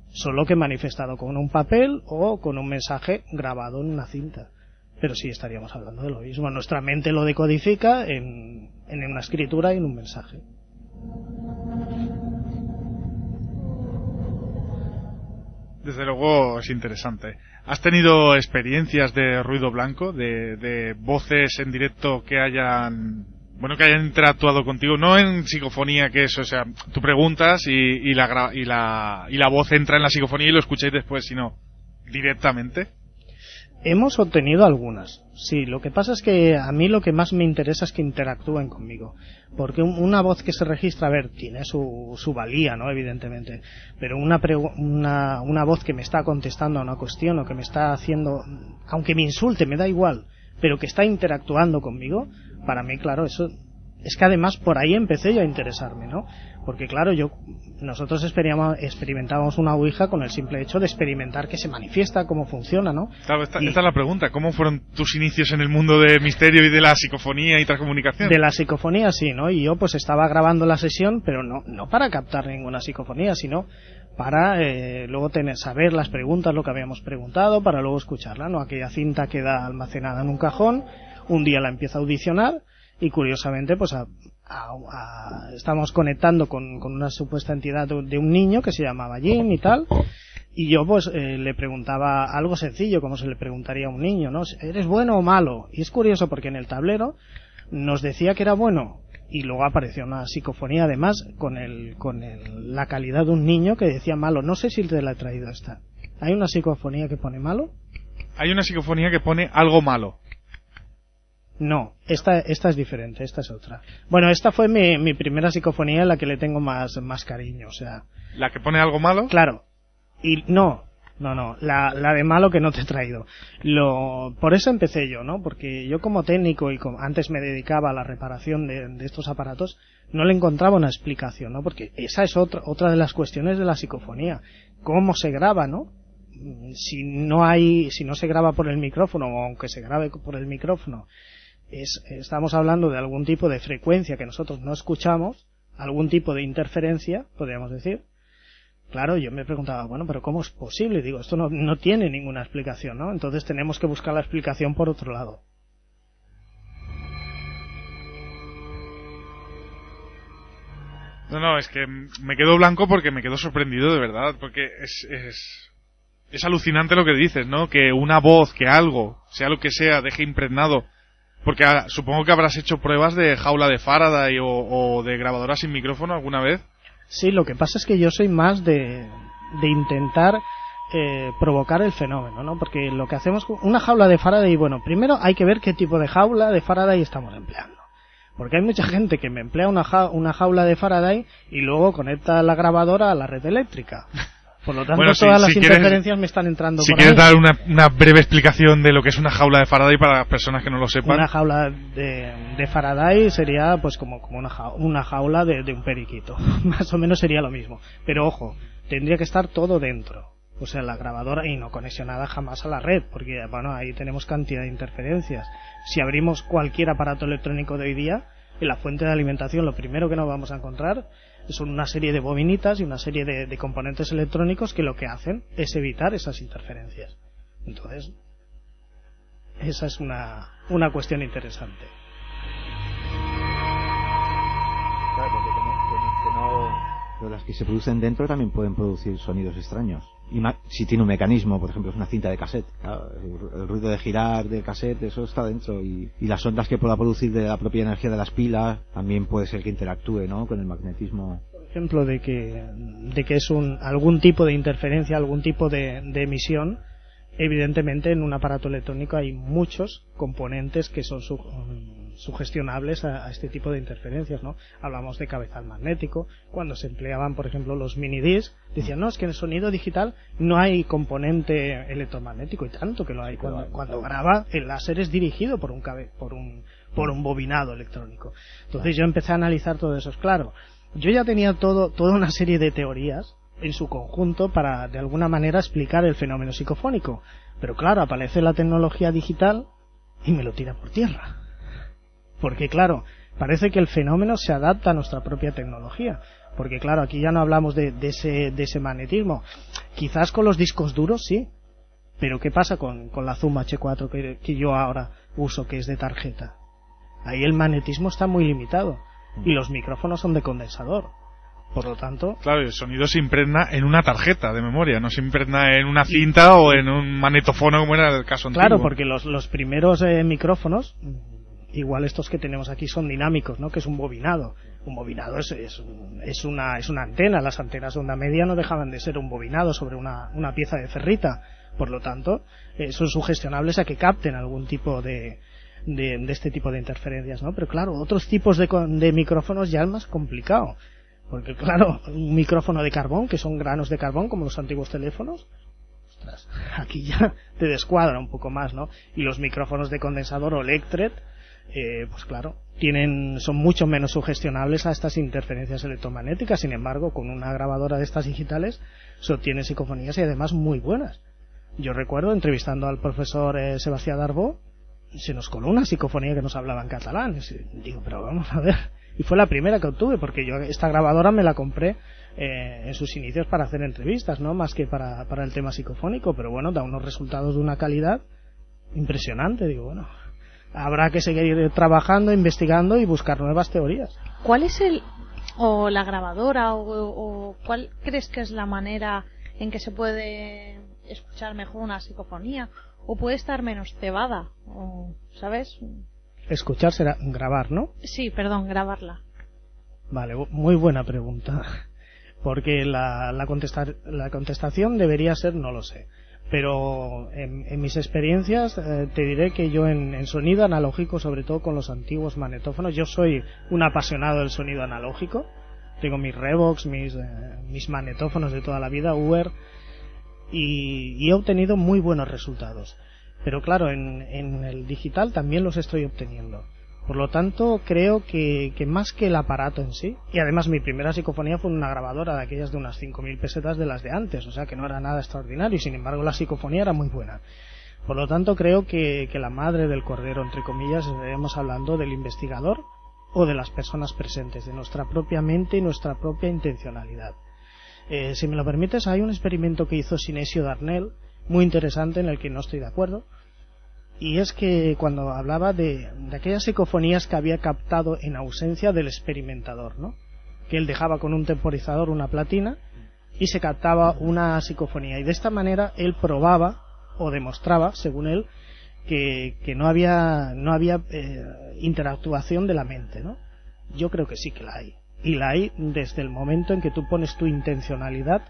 solo que manifestado con un papel o con un mensaje grabado en una cinta. Pero sí estaríamos hablando de lo mismo. Nuestra mente lo decodifica en una escritura y en un mensaje. Desde luego es interesante. ¿Has tenido experiencias de ruido blanco, de voces en directo que hayan interactuado contigo? No en psicofonía, que es, o sea, tú preguntas y la voz entra en la psicofonía y lo escucháis después, sino directamente. Hemos obtenido algunas, sí. Lo que pasa es que a mí lo que más me interesa es que interactúen conmigo. Porque una voz que se registra, a ver, tiene su valía, ¿no? Evidentemente. Pero una voz que me está contestando a una cuestión o que me está haciendo, aunque me insulte, me da igual, pero que está interactuando conmigo, para mí, claro, eso... Es que además por ahí empecé yo a interesarme, ¿no? Porque claro, nosotros experimentábamos una ouija con el simple hecho de experimentar que se manifiesta, cómo funciona, ¿no? Claro, esta es la pregunta. ¿Cómo fueron tus inicios en el mundo de misterio y de la psicofonía y transcomunicación? De la psicofonía sí, ¿no? Y yo pues estaba grabando la sesión, pero no para captar ninguna psicofonía, sino para luego saber las preguntas, lo que habíamos preguntado, para luego escucharla, ¿no? Aquella cinta queda almacenada en un cajón, un día la empiezo a audicionar, y curiosamente pues estamos conectando con una supuesta entidad de un niño que se llamaba Jim y tal, y yo pues le preguntaba algo sencillo como se le preguntaría a un niño, ¿no? ¿Eres bueno o malo? Y es curioso porque en el tablero nos decía que era bueno y luego apareció una psicofonía además con la calidad de un niño que decía malo. No sé si te la he traído esta. ¿Hay una psicofonía que pone malo? Hay una psicofonía que pone algo malo. No, esta es diferente, esta es otra. Bueno, esta fue mi primera psicofonía en la que le tengo más cariño, o sea... ¿La que pone algo malo? Claro. Y no, la de malo que no te he traído. Por eso empecé yo, ¿no? Porque yo como técnico y antes me dedicaba a la reparación de estos aparatos, no le encontraba una explicación, ¿no? Porque esa es otra de las cuestiones de la psicofonía. ¿Cómo se graba, no? Si no se graba por el micrófono, o aunque se grabe por el micrófono, estamos hablando de algún tipo de frecuencia que nosotros no escuchamos, algún tipo de interferencia, podríamos decir. Claro, yo me preguntaba, bueno, pero ¿cómo es posible? Digo, esto no tiene ninguna explicación, ¿no? Entonces tenemos que buscar la explicación por otro lado. No, es que me quedo blanco porque me quedo sorprendido de verdad, porque es alucinante lo que dices, ¿no? Que una voz, que algo, sea lo que sea, deje impregnado. Porque supongo que habrás hecho pruebas de jaula de Faraday o de grabadora sin micrófono alguna vez. Sí, lo que pasa es que yo soy más de intentar provocar el fenómeno, ¿no? Porque lo que hacemos con una jaula de Faraday, bueno, primero hay que ver qué tipo de jaula de Faraday estamos empleando. Porque hay mucha gente que me emplea una jaula de Faraday y luego conecta la grabadora a la red eléctrica. Por lo tanto, Bueno, todas las si interferencias me están entrando Si por quieres ahí. dar una breve explicación de lo que es una jaula de Faraday para las personas que no lo sepan. Una jaula de Faraday sería pues como una jaula de un periquito. Más o menos sería lo mismo. Pero ojo, tendría que estar todo dentro. O sea, la grabadora y no conexionada jamás a la red, porque bueno, ahí tenemos cantidad de interferencias. Si abrimos cualquier aparato electrónico de hoy día, en la fuente de alimentación lo primero que nos vamos a encontrar son una serie de bobinitas y una serie de componentes electrónicos que lo que hacen es evitar esas interferencias. Entonces, esa es una cuestión interesante. Claro, porque pero las que se producen dentro también pueden producir sonidos extraños. Y si tiene un mecanismo, por ejemplo, es una cinta de cassette. Claro, el ruido de girar del cassette, eso está dentro. Y las ondas que pueda producir de la propia energía de las pilas también puede ser que interactúe, ¿no?, con el magnetismo. Por ejemplo, de que es algún tipo de interferencia, algún tipo de emisión. Evidentemente, en un aparato electrónico hay muchos componentes que son sugestionables a este tipo de interferencias, ¿no? Hablamos de cabezal magnético. Cuando se empleaban, por ejemplo, los mini discs, decían, no, es que en el sonido digital no hay componente electromagnético, y tanto que lo hay. Cuando graba, el láser es dirigido por un bobinado electrónico. Entonces yo empecé a analizar todo eso. Claro, yo ya tenía toda una serie de teorías en su conjunto para de alguna manera explicar el fenómeno psicofónico, pero claro, aparece la tecnología digital y me lo tira por tierra, porque claro, parece que el fenómeno se adapta a nuestra propia tecnología, porque claro, aquí ya no hablamos de ese magnetismo. Quizás con los discos duros sí, pero ¿qué pasa con la Zoom H4 que yo ahora uso, que es de tarjeta? Ahí el magnetismo está muy limitado y los micrófonos son de condensador. Por lo tanto... Claro, el sonido se impregna en una tarjeta de memoria, no se impregna en una cinta o en un magnetofono como era el caso antiguo. Claro, porque los primeros micrófonos, igual estos que tenemos aquí, son dinámicos, ¿no?, que es un bobinado. Un bobinado es una antena. Las antenas de onda media no dejaban de ser un bobinado sobre una pieza de ferrita. Por lo tanto, son sugestionables a que capten algún tipo de este tipo de interferencias, ¿no? Pero claro, otros tipos de micrófonos ya es más complicado. Porque claro, un micrófono de carbón, que son granos de carbón como los antiguos teléfonos, ostras, aquí ya te descuadra un poco más, ¿no? Y los micrófonos de condensador o electret, pues claro, son mucho menos sugestionables a estas interferencias electromagnéticas. Sin embargo, con una grabadora de estas digitales se obtienen psicofonías y además muy buenas. Yo recuerdo entrevistando al profesor Sebastián Darbó, se nos coló una psicofonía que nos hablaba en catalán. Digo, pero vamos a ver. Y fue la primera que obtuve, porque yo esta grabadora me la compré en sus inicios para hacer entrevistas, no más que para el tema psicofónico, pero bueno, da unos resultados de una calidad impresionante. Digo, bueno, habrá que seguir trabajando, investigando y buscar nuevas teorías. ¿Cuál es la grabadora o cuál crees que es la manera en que se puede escuchar mejor una psicofonía? ¿O puede estar menos cebada? ¿Sabes? Escuchar será grabar, ¿no? Sí, perdón, grabarla. Vale, muy buena pregunta. Porque la contestación debería ser no lo sé. Pero en mis experiencias te diré que yo en sonido analógico, sobre todo con los antiguos magnetófonos, yo soy un apasionado del sonido analógico. Tengo mis Revox, mis magnetófonos de toda la vida, Uher, y he obtenido muy buenos resultados. Pero claro, en el digital también los estoy obteniendo. Por lo tanto, creo que más que el aparato en sí, y además mi primera psicofonía fue una grabadora de aquellas de unas 5.000 pesetas de las de antes, o sea que no era nada extraordinario, y sin embargo la psicofonía era muy buena. Por lo tanto, creo que la madre del cordero, entre comillas, estaremos hablando del investigador o de las personas presentes, de nuestra propia mente y nuestra propia intencionalidad. Si me lo permites, hay un experimento que hizo Sinesio Darnell, muy interesante, en el que no estoy de acuerdo, y es que cuando hablaba de aquellas psicofonías que había captado en ausencia del experimentador, ¿no?, que él dejaba con un temporizador una platina y se captaba una psicofonía, y de esta manera él probaba o demostraba, según él, que no había interactuación de la mente, ¿no? Yo creo que sí que la hay, y la hay desde el momento en que tú pones tu intencionalidad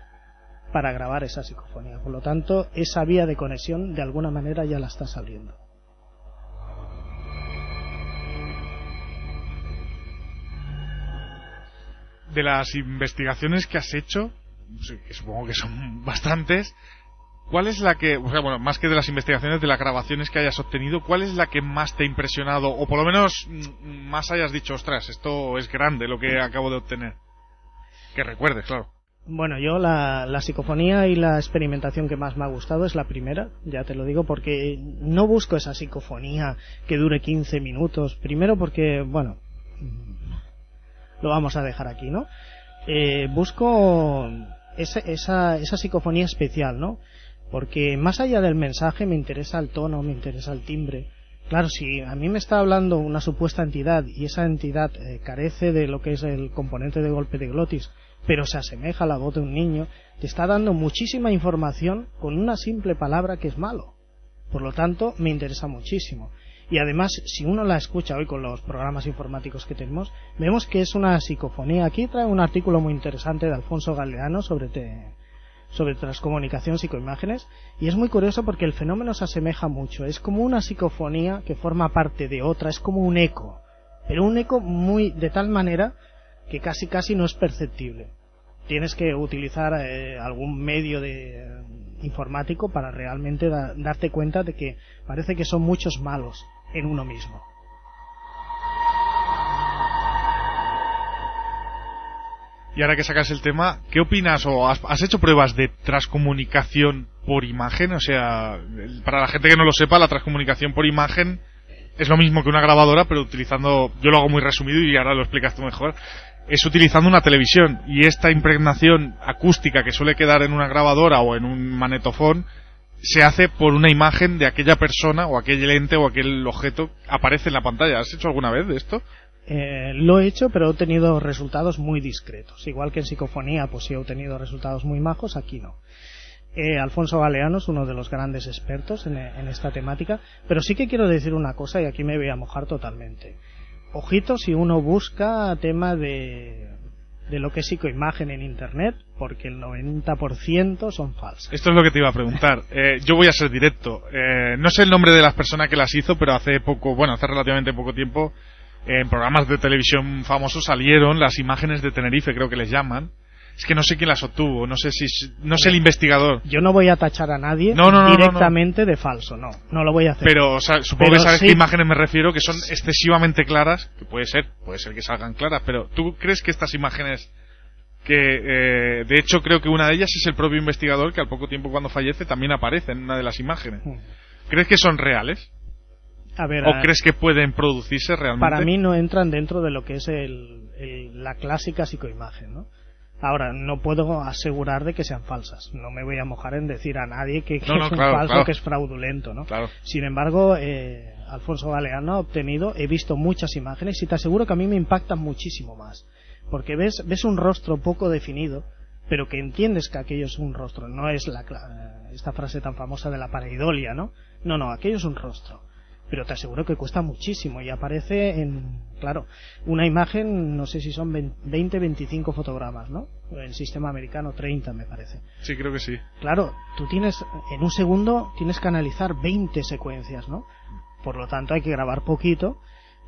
para grabar esa psicofonía. Por lo tanto, esa vía de conexión de alguna manera ya la estás abriendo. De las investigaciones que has hecho, que supongo que son bastantes, ¿cuál es la que, o sea, bueno, más que de las investigaciones, de las grabaciones que hayas obtenido, cuál es la que más te ha impresionado, o por lo menos más hayas dicho, ostras, esto es grande lo que acabo de obtener? Que recuerdes, claro. Bueno, yo la psicofonía y la experimentación que más me ha gustado es la primera, ya te lo digo, porque no busco esa psicofonía que dure 15 minutos. Primero porque, bueno, lo vamos a dejar aquí, ¿no? Busco esa psicofonía especial, ¿no? Porque más allá del mensaje me interesa el tono, me interesa el timbre. Claro, si a mí me está hablando una supuesta entidad y esa entidad carece de lo que es el componente de golpe de glotis, pero se asemeja a la voz de un niño, te está dando muchísima información con una simple palabra que es malo. Por lo tanto, me interesa muchísimo. Y además, si uno la escucha hoy con los programas informáticos que tenemos, vemos que es una psicofonía. Aquí trae un artículo muy interesante de Alfonso Galeano sobre transcomunicación, psicoimágenes, y es muy curioso porque el fenómeno se asemeja mucho. Es como una psicofonía que forma parte de otra, es como un eco, pero un eco muy de tal manera que casi no es perceptible. Tienes que utilizar algún medio informático para realmente darte cuenta de que parece que son muchos malos en uno mismo. Y ahora que sacas el tema, ¿qué opinas o has hecho pruebas de transcomunicación por imagen? O sea, para la gente que no lo sepa, la transcomunicación por imagen es lo mismo que una grabadora, pero utilizando, yo lo hago muy resumido y ahora lo explicas tú mejor, es utilizando una televisión, y esta impregnación acústica que suele quedar en una grabadora o en un magnetofón se hace por una imagen de aquella persona o aquel ente o aquel objeto que aparece en la pantalla. ¿Has hecho alguna vez de esto? Lo he hecho, pero he obtenido resultados muy discretos. Igual que en psicofonía, pues sí he obtenido resultados muy majos, aquí no. Alfonso Galeano es uno de los grandes expertos en esta temática, pero sí que quiero decir una cosa, y aquí me voy a mojar totalmente. Ojito si uno busca tema de lo que es psicoimagen en Internet, porque el 90% son falsas. Esto es lo que te iba a preguntar. Yo voy a ser directo. No sé el nombre de las personas que las hizo, pero hace relativamente poco tiempo, en programas de televisión famosos salieron las imágenes de Tenerife, creo que les llaman. Es que no sé quién las obtuvo, no sé el investigador. Yo no voy a tachar a nadie directamente de falso, no lo voy a hacer. Pero, o sea, supongo que sabes qué imágenes me refiero, que son excesivamente claras, que puede ser que salgan claras, pero ¿tú crees que estas imágenes, que de hecho creo que una de ellas es el propio investigador, que al poco tiempo cuando fallece también aparece en una de las imágenes, ¿crees que son reales? A ver, ¿O crees que pueden producirse realmente? Para mí no entran dentro de lo que es la clásica psicoimagen, ¿no? Ahora, no puedo asegurar de que sean falsas. No me voy a mojar en decir a nadie que es un falso, que es fraudulento, ¿no? Claro. Sin embargo, Alfonso Galeano he visto muchas imágenes y te aseguro que a mí me impactan muchísimo más. Porque ves un rostro poco definido, pero que entiendes que aquello es un rostro. No es esta frase tan famosa de la pareidolia, ¿no? No, aquello es un rostro. Pero te aseguro que cuesta muchísimo y aparece una imagen, no sé si son 20, 25 fotogramas, ¿no? El sistema americano 30, me parece. Sí, creo que sí. Claro, tú en un segundo tienes que analizar 20 secuencias, ¿no? Por lo tanto hay que grabar poquito,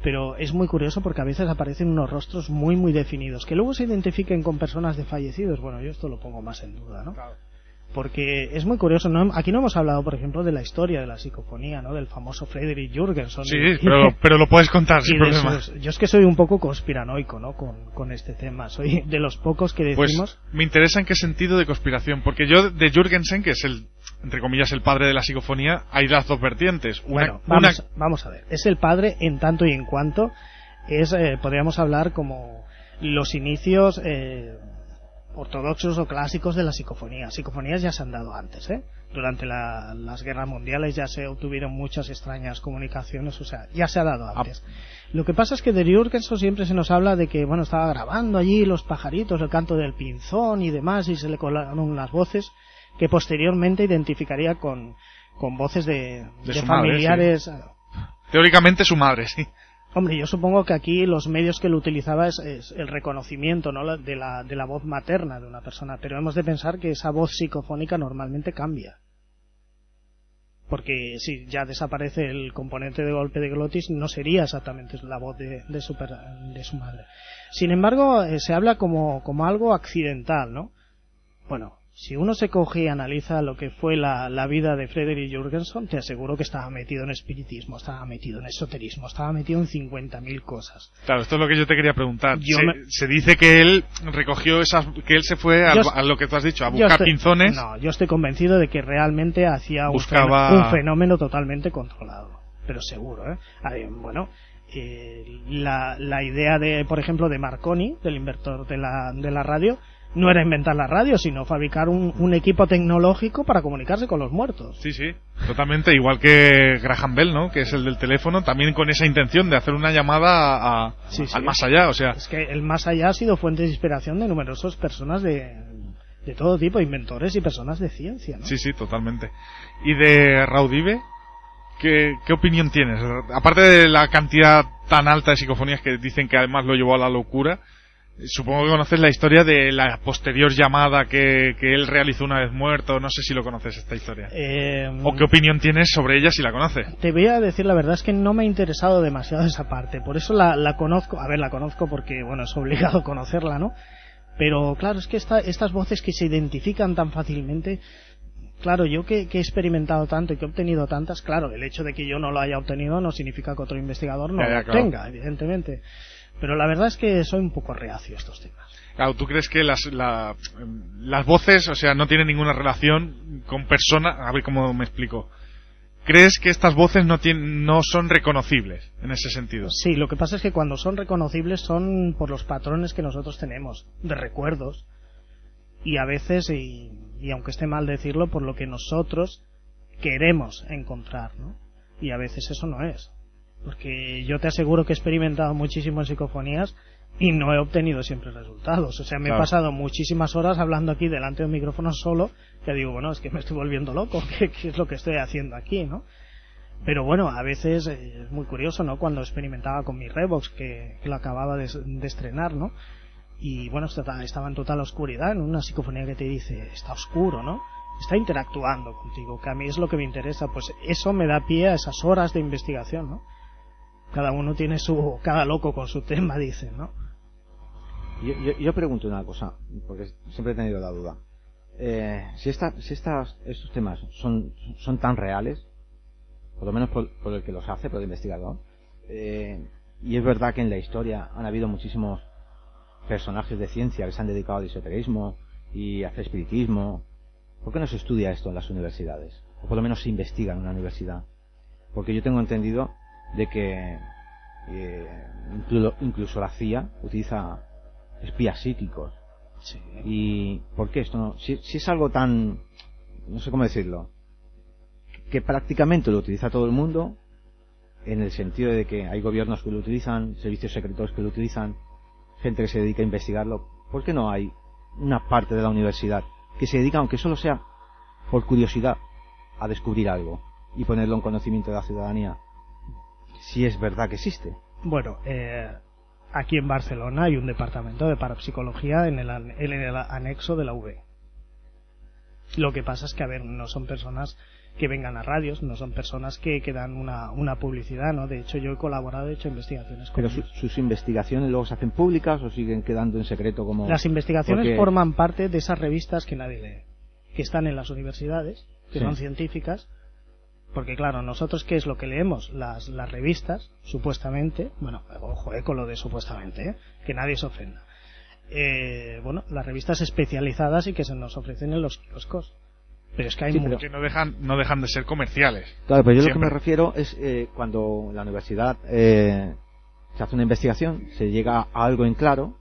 pero es muy curioso porque a veces aparecen unos rostros muy, muy definidos. Que luego se identifiquen con personas de fallecidos, bueno, yo esto lo pongo más en duda, ¿no? Claro. Porque es muy curioso, aquí no hemos hablado, por ejemplo, de la historia de la psicofonía, ¿no? Del famoso Friedrich Jürgenson. Sí, pero lo puedes contar sin problema. Yo es que soy un poco conspiranoico, ¿no? Con este tema. Soy de los pocos que decimos... Pues me interesa en qué sentido de conspiración, porque yo de Jürgensen, que es entre comillas, el padre de la psicofonía, hay las dos vertientes. Vamos a ver. Es el padre en tanto y en cuanto podríamos hablar como los inicios... ortodoxos o clásicos de la psicofonía. Psicofonías ya se han dado antes, Durante las guerras mundiales ya se obtuvieron muchas extrañas comunicaciones, o sea, ya se ha dado antes. Lo que pasa es que de Jürgenson siempre se nos habla de que, estaba grabando allí los pajaritos, el canto del pinzón y demás, y se le colaron unas voces que posteriormente identificaría con voces de familiares. Madre, sí. Teóricamente su madre, sí. Hombre, yo supongo que aquí los medios que lo utilizaba es el reconocimiento, ¿no? de la voz materna de una persona, pero hemos de pensar que esa voz psicofónica normalmente cambia. Porque si ya desaparece el componente de golpe de glotis, no sería exactamente la voz de su madre. Sin embargo, se habla como algo accidental, ¿no? Bueno, si uno se coge y analiza lo que fue la vida de Frederick Jurgenson, te aseguro que estaba metido en espiritismo, estaba metido en esoterismo, estaba metido en 50.000 cosas. Claro, esto es lo que yo te quería preguntar. Se dice que él recogió que él se fue a lo que tú has dicho, a buscar pinzones. No, yo estoy convencido de que realmente hacía un fenómeno totalmente controlado, pero seguro, ¿eh? Bueno, la idea de, por ejemplo, de Marconi, del inventor de la radio, no era inventar la radio, sino fabricar un equipo tecnológico para comunicarse con los muertos. Sí, totalmente, igual que Graham Bell, ¿no? Que es el del teléfono, también con esa intención de hacer una llamada al más allá, o sea... Es que el más allá ha sido fuente de inspiración de numerosas personas de todo tipo, inventores y personas de ciencia, ¿no? Sí, totalmente. ¿Y de Raudive? ¿Qué opinión tienes? Aparte de la cantidad tan alta de psicofonías que dicen que además lo llevó a la locura... Supongo que conoces la historia de la posterior llamada que él realizó una vez muerto. No sé si lo conoces esta historia. ¿O qué opinión tienes sobre ella si la conoces? Te voy a decir la verdad, es que no me ha interesado demasiado esa parte. Por eso la conozco. A ver, la conozco porque, bueno, es obligado conocerla, ¿no? Pero claro, es que estas voces que se identifican tan fácilmente... Claro, yo que he experimentado tanto y que he obtenido tantas, claro, el hecho de que yo no lo haya obtenido no significa que otro investigador no lo obtenga, claro. Evidentemente. Pero la verdad es que soy un poco reacio a estos temas. Claro, ¿tú crees que las voces, o sea, no tienen ninguna relación con personas? A ver cómo me explico. ¿Crees que estas voces no son reconocibles en ese sentido? Sí, lo que pasa es que cuando son reconocibles son por los patrones que nosotros tenemos, de recuerdos, y a veces, y aunque esté mal decirlo, por lo que nosotros queremos encontrar, ¿no? Y a veces eso no es. Porque yo te aseguro que he experimentado muchísimo en psicofonías y no he obtenido siempre resultados. O sea, me he pasado muchísimas horas hablando aquí delante de un micrófono solo, que digo, bueno, es que me estoy volviendo loco, ¿qué es lo que estoy haciendo aquí, no? Pero bueno, a veces es muy curioso, ¿no? Cuando experimentaba con mi Revox, que lo acababa de estrenar, ¿no? Y bueno, estaba en total oscuridad, en una psicofonía que te dice, está oscuro, ¿no? Está interactuando contigo, que a mí es lo que me interesa, pues eso me da pie a esas horas de investigación, ¿no? Cada uno tiene cada loco con su tema, dicen, ¿no? Yo pregunto una cosa, porque siempre he tenido la duda. Si estos temas son tan reales, por lo menos por el que los hace, por el investigador, y es verdad que en la historia han habido muchísimos personajes de ciencia que se han dedicado al esoterismo y a hacer espiritismo, ¿por qué no se estudia esto en las universidades? O por lo menos se investiga en una universidad. Porque yo tengo entendido de que incluso la CIA utiliza espías psíquicos. Sí. ¿Y por qué esto no? Si es algo tan, no sé cómo decirlo, que prácticamente lo utiliza todo el mundo, en el sentido de que hay gobiernos que lo utilizan, servicios secretos que lo utilizan, gente que se dedica a investigarlo, ¿por qué no hay una parte de la universidad que se dedica, aunque solo sea por curiosidad, a descubrir algo y ponerlo en conocimiento de la ciudadanía, si es verdad que existe? Bueno, aquí en Barcelona hay un departamento de parapsicología en el anexo de la UB. Lo que pasa es que, a ver, no son personas que vengan a radios, no son personas que dan una publicidad, ¿no? De hecho, yo he colaborado, he hecho investigaciones con ellos. ¿Pero sus investigaciones luego se hacen públicas o siguen quedando en secreto como...? Las investigaciones forman parte de esas revistas que nadie lee, que están en las universidades, que son científicas, porque claro, nosotros ¿qué es lo que leemos? Las revistas, supuestamente, bueno, ojo con lo de supuestamente, que nadie se ofenda. Bueno, las revistas especializadas y que se nos ofrecen en los kioscos. Pero es que hay mucho. Que no dejan de ser comerciales. Claro, pero yo lo que me refiero es cuando la universidad se hace una investigación, se llega a algo en claro,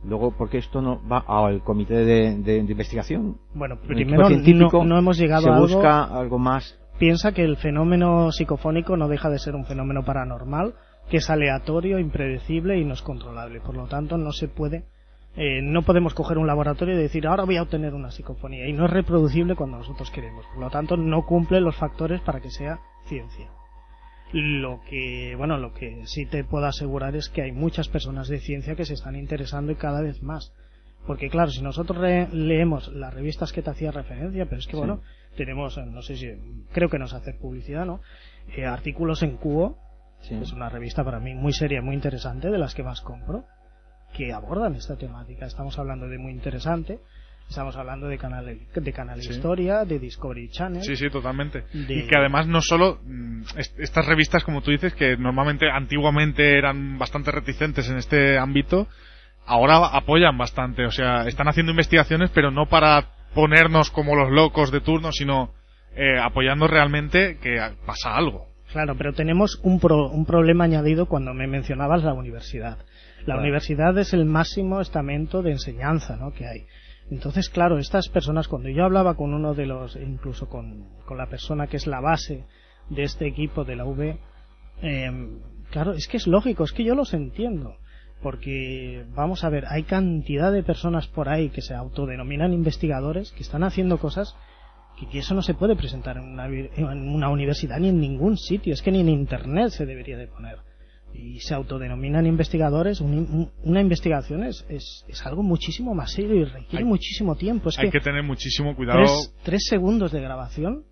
luego, ¿por qué esto no va al comité de investigación? Bueno, primero no hemos llegado a algo. Se busca algo más. Piensa que el fenómeno psicofónico no deja de ser un fenómeno paranormal, que es aleatorio, impredecible y no es controlable. Por lo tanto, no se puede... no podemos coger un laboratorio y decir ahora voy a obtener una psicofonía, y no es reproducible cuando nosotros queremos. Por lo tanto, no cumple los factores para que sea ciencia. Lo que sí te puedo asegurar es que hay muchas personas de ciencia que se están interesando y cada vez más. Porque claro, si nosotros leemos las revistas que te hacía referencia, pero es que bueno, tenemos, no sé si, creo que nos hace publicidad, ¿no? Artículos en Cuo, que es una revista para mí muy seria, muy interesante, de las que más compro, que abordan esta temática. Estamos hablando de muy interesante. Estamos hablando de Canal Historia, de Discovery Channel. Sí, sí, totalmente. Y que además no solo estas revistas, como tú dices, que normalmente, antiguamente eran bastante reticentes en este ámbito, ahora apoyan bastante. O sea, están haciendo investigaciones, pero no para ponernos como los locos de turno, sino apoyando realmente que pasa algo. Claro, pero tenemos un problema añadido cuando me mencionabas la universidad. La universidad es el máximo estamento de enseñanza, ¿no?, que hay. Entonces, claro, estas personas, cuando yo hablaba con uno de los, incluso con la persona que es la base de este equipo de la UB, claro, es que es lógico, es que yo los entiendo. Porque, vamos a ver, hay cantidad de personas por ahí que se autodenominan investigadores, que están haciendo cosas que eso no se puede presentar en una universidad ni en ningún sitio, es que ni en internet se debería de poner. Y se autodenominan investigadores. Una investigación es algo muchísimo más serio y requiere muchísimo tiempo. Hay que tener muchísimo cuidado. 3 segundos de grabación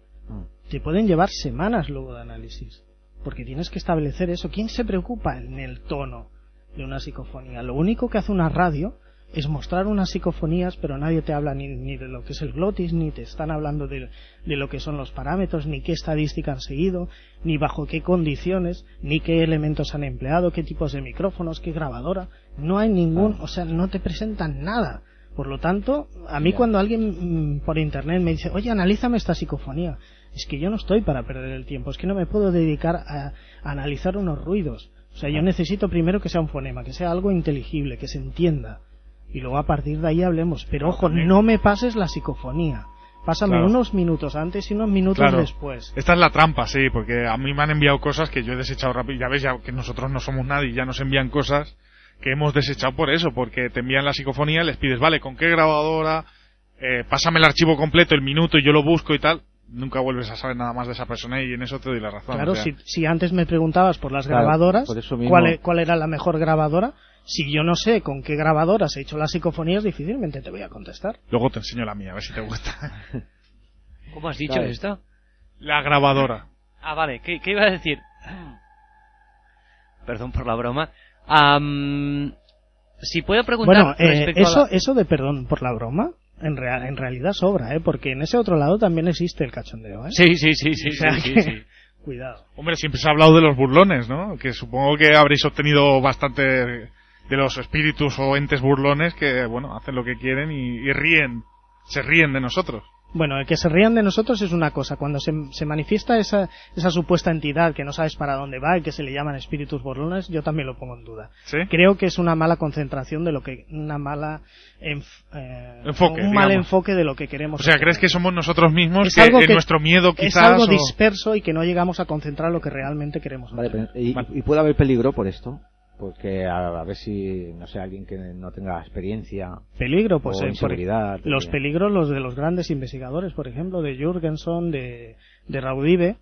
te pueden llevar semanas luego de análisis, porque tienes que establecer eso. ¿Quién se preocupa en el tono de una psicofonía? Lo único que hace una radio es mostrar unas psicofonías, pero nadie te habla ni de lo que es el glotis, ni te están hablando de lo que son los parámetros, ni qué estadística han seguido, ni bajo qué condiciones, ni qué elementos han empleado, qué tipos de micrófonos, qué grabadora. No hay ningún, o sea, no te presentan nada. Por lo tanto, a mí cuando alguien por internet me dice, oye, analízame esta psicofonía, es que yo no estoy para perder el tiempo, es que no me puedo dedicar a analizar unos ruidos. O sea, yo necesito primero que sea un fonema, que sea algo inteligible, que se entienda. Y luego a partir de ahí hablemos. Pero ojo, no me pases la psicofonía. Pásame unos minutos antes y unos minutos después. Esta es la trampa, sí, porque a mí me han enviado cosas que yo he desechado rápido. Ya ves ya que nosotros no somos nadie y ya nos envían cosas que hemos desechado por eso, porque te envían la psicofonía, les pides, vale, ¿con qué grabadora? Pásame el archivo completo, el minuto, y yo lo busco y tal. Nunca vuelves a saber nada más de esa persona y en eso te doy la razón. Claro, o sea, si antes me preguntabas por las grabadoras, por eso mismo, ¿cuál era la mejor grabadora? Si yo no sé con qué grabadoras he hecho las psicofonías, difícilmente te voy a contestar. Luego te enseño la mía, a ver si te gusta. ¿Cómo has dicho esto? La grabadora. Ah, vale, ¿qué iba a decir? Perdón por la broma. Si puedo preguntar bueno, eso de perdón por la broma, en realidad sobra, porque en ese otro lado también existe el cachondeo, Sí. Cuidado. Hombre, siempre se ha hablado de los burlones, ¿no? Que supongo que habréis obtenido bastante de los espíritus o entes burlones que, bueno, hacen lo que quieren y se ríen de nosotros. Bueno, el que se rían de nosotros es una cosa. Cuando se manifiesta esa supuesta entidad que no sabes para dónde va y que se le llaman espíritus burlones, yo también lo pongo en duda. ¿Sí? Creo que es una mala concentración de lo que, una mala mal enfoque de lo que queremos. O sea, ¿crees que somos nosotros mismos, que en nuestro miedo quizás? Es algo disperso y que no llegamos a concentrar lo que realmente queremos. Vale, ¿y puede haber peligro por esto? Porque a ver si, no sé, alguien que no tenga experiencia. Peligro, pues inseguridad. Los peligros, los de los grandes investigadores, por ejemplo, de Jürgenson, de Raudive,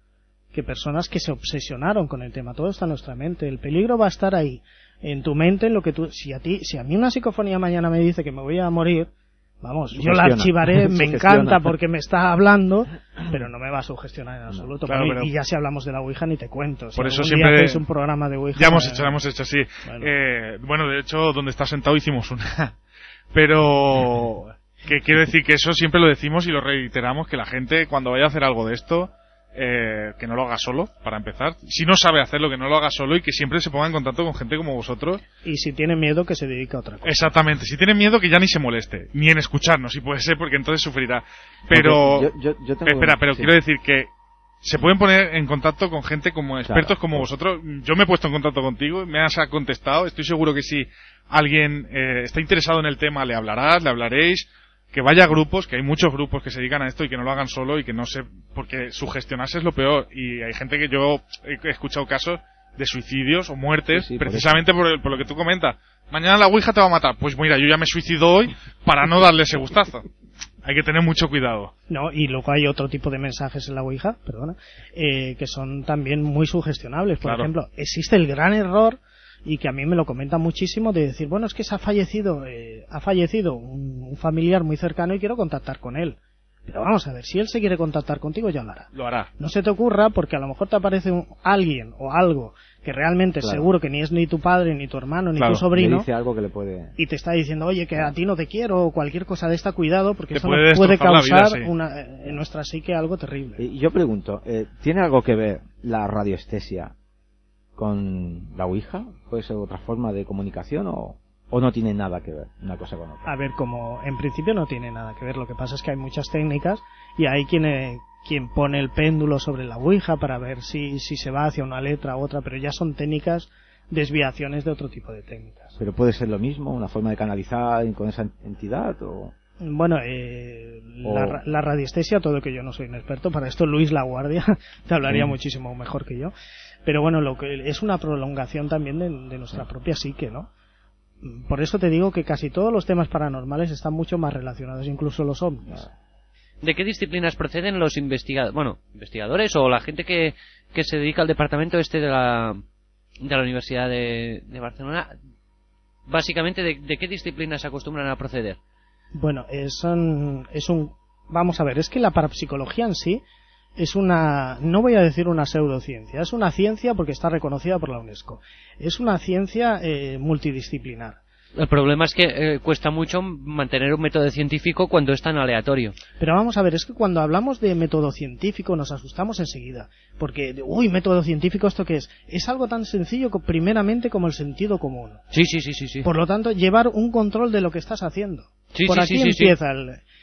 que personas que se obsesionaron con el tema. Todo está en nuestra mente. El peligro va a estar ahí, en tu mente, en lo que tú. Si a mí una psicofonía mañana me dice que me voy a morir, vamos, yo la archivaré, me encanta porque me está hablando, pero no me va a sugestionar en absoluto. Claro, y ya si hablamos de la Ouija ni te cuento. Si por eso siempre hacéis un programa de Ouija. Ya hemos hecho, sí. Bueno, de hecho, donde estás sentado hicimos una. Pero que quiero decir que eso siempre lo decimos y lo reiteramos, que la gente cuando vaya a hacer algo de esto, que no lo haga solo, para empezar. Si no sabe hacerlo, que no lo haga solo y que siempre se ponga en contacto con gente como vosotros. Y si tiene miedo, que se dedique a otra cosa. Exactamente. Si tiene miedo, que ya ni se moleste, ni en escucharnos, si puede ser, porque entonces sufrirá. Pero quiero decir que se pueden poner en contacto con gente como expertos como vosotros. Yo me he puesto en contacto contigo, me has contestado. Estoy seguro que si alguien está interesado en el tema, le hablaréis. Que vaya a grupos, que hay muchos grupos que se dedican a esto y que no lo hagan solo y que no se... Porque sugestionarse es lo peor. Y hay gente que yo he escuchado casos de suicidios o muertes precisamente por lo que tú comentas. Mañana la Ouija te va a matar. Pues mira, yo ya me suicido hoy para no darle ese gustazo. Hay que tener mucho cuidado. No, y luego hay otro tipo de mensajes en la Ouija, que son también muy sugestionables. Por ejemplo, existe el gran error, y que a mí me lo comenta muchísimo, de decir, bueno, es que ha fallecido un familiar muy cercano y quiero contactar con él. Pero vamos a ver, si él se quiere contactar contigo, ya lo hará. Lo hará. No se te ocurra, porque a lo mejor te aparece alguien o algo que realmente Claro. seguro que ni es ni tu padre, ni tu hermano, ni Claro, tu sobrino, Le dice algo que le puede... y te está diciendo, oye, que a ti no te quiero, o cualquier cosa de esta, cuidado, porque Te eso puede nos puede destrozar la vida, causar sí. en nuestra psique algo terrible. Y yo pregunto, ¿tiene algo que ver la radiestesia con la Ouija? ¿Puede ser otra forma de comunicación o no tiene nada que ver una cosa con otra? A ver, como en principio no tiene nada que ver, lo que pasa es que hay muchas técnicas y hay quien pone el péndulo sobre la Ouija para ver si se va hacia una letra u otra, pero ya son técnicas, desviaciones de otro tipo de técnicas. ¿Pero puede ser lo mismo, una forma de canalizar con esa entidad o...? Bueno, la radiestesia, todo que yo no soy un experto, para esto Luis La Guardia te hablaría muchísimo mejor que yo, pero bueno, lo que es una prolongación también de nuestra propia psique, ¿no? Por eso te digo que casi todos los temas paranormales están mucho más relacionados, incluso los ovnis. ¿De qué disciplinas proceden los investigadores o la gente que se dedica al departamento de la Universidad de Barcelona? Básicamente, ¿de qué disciplinas se acostumbran a proceder? Bueno, vamos a ver, es que la parapsicología en sí es no voy a decir una pseudociencia, es una ciencia porque está reconocida por la UNESCO. Es una ciencia multidisciplinar. El problema es que cuesta mucho mantener un método científico cuando es tan aleatorio. Pero vamos a ver, es que cuando hablamos de método científico nos asustamos enseguida. Porque, método científico, ¿esto qué es? Es algo tan sencillo primeramente como el sentido común. Sí. Por lo tanto, llevar un control de lo que estás haciendo. Sí, Por aquí empieza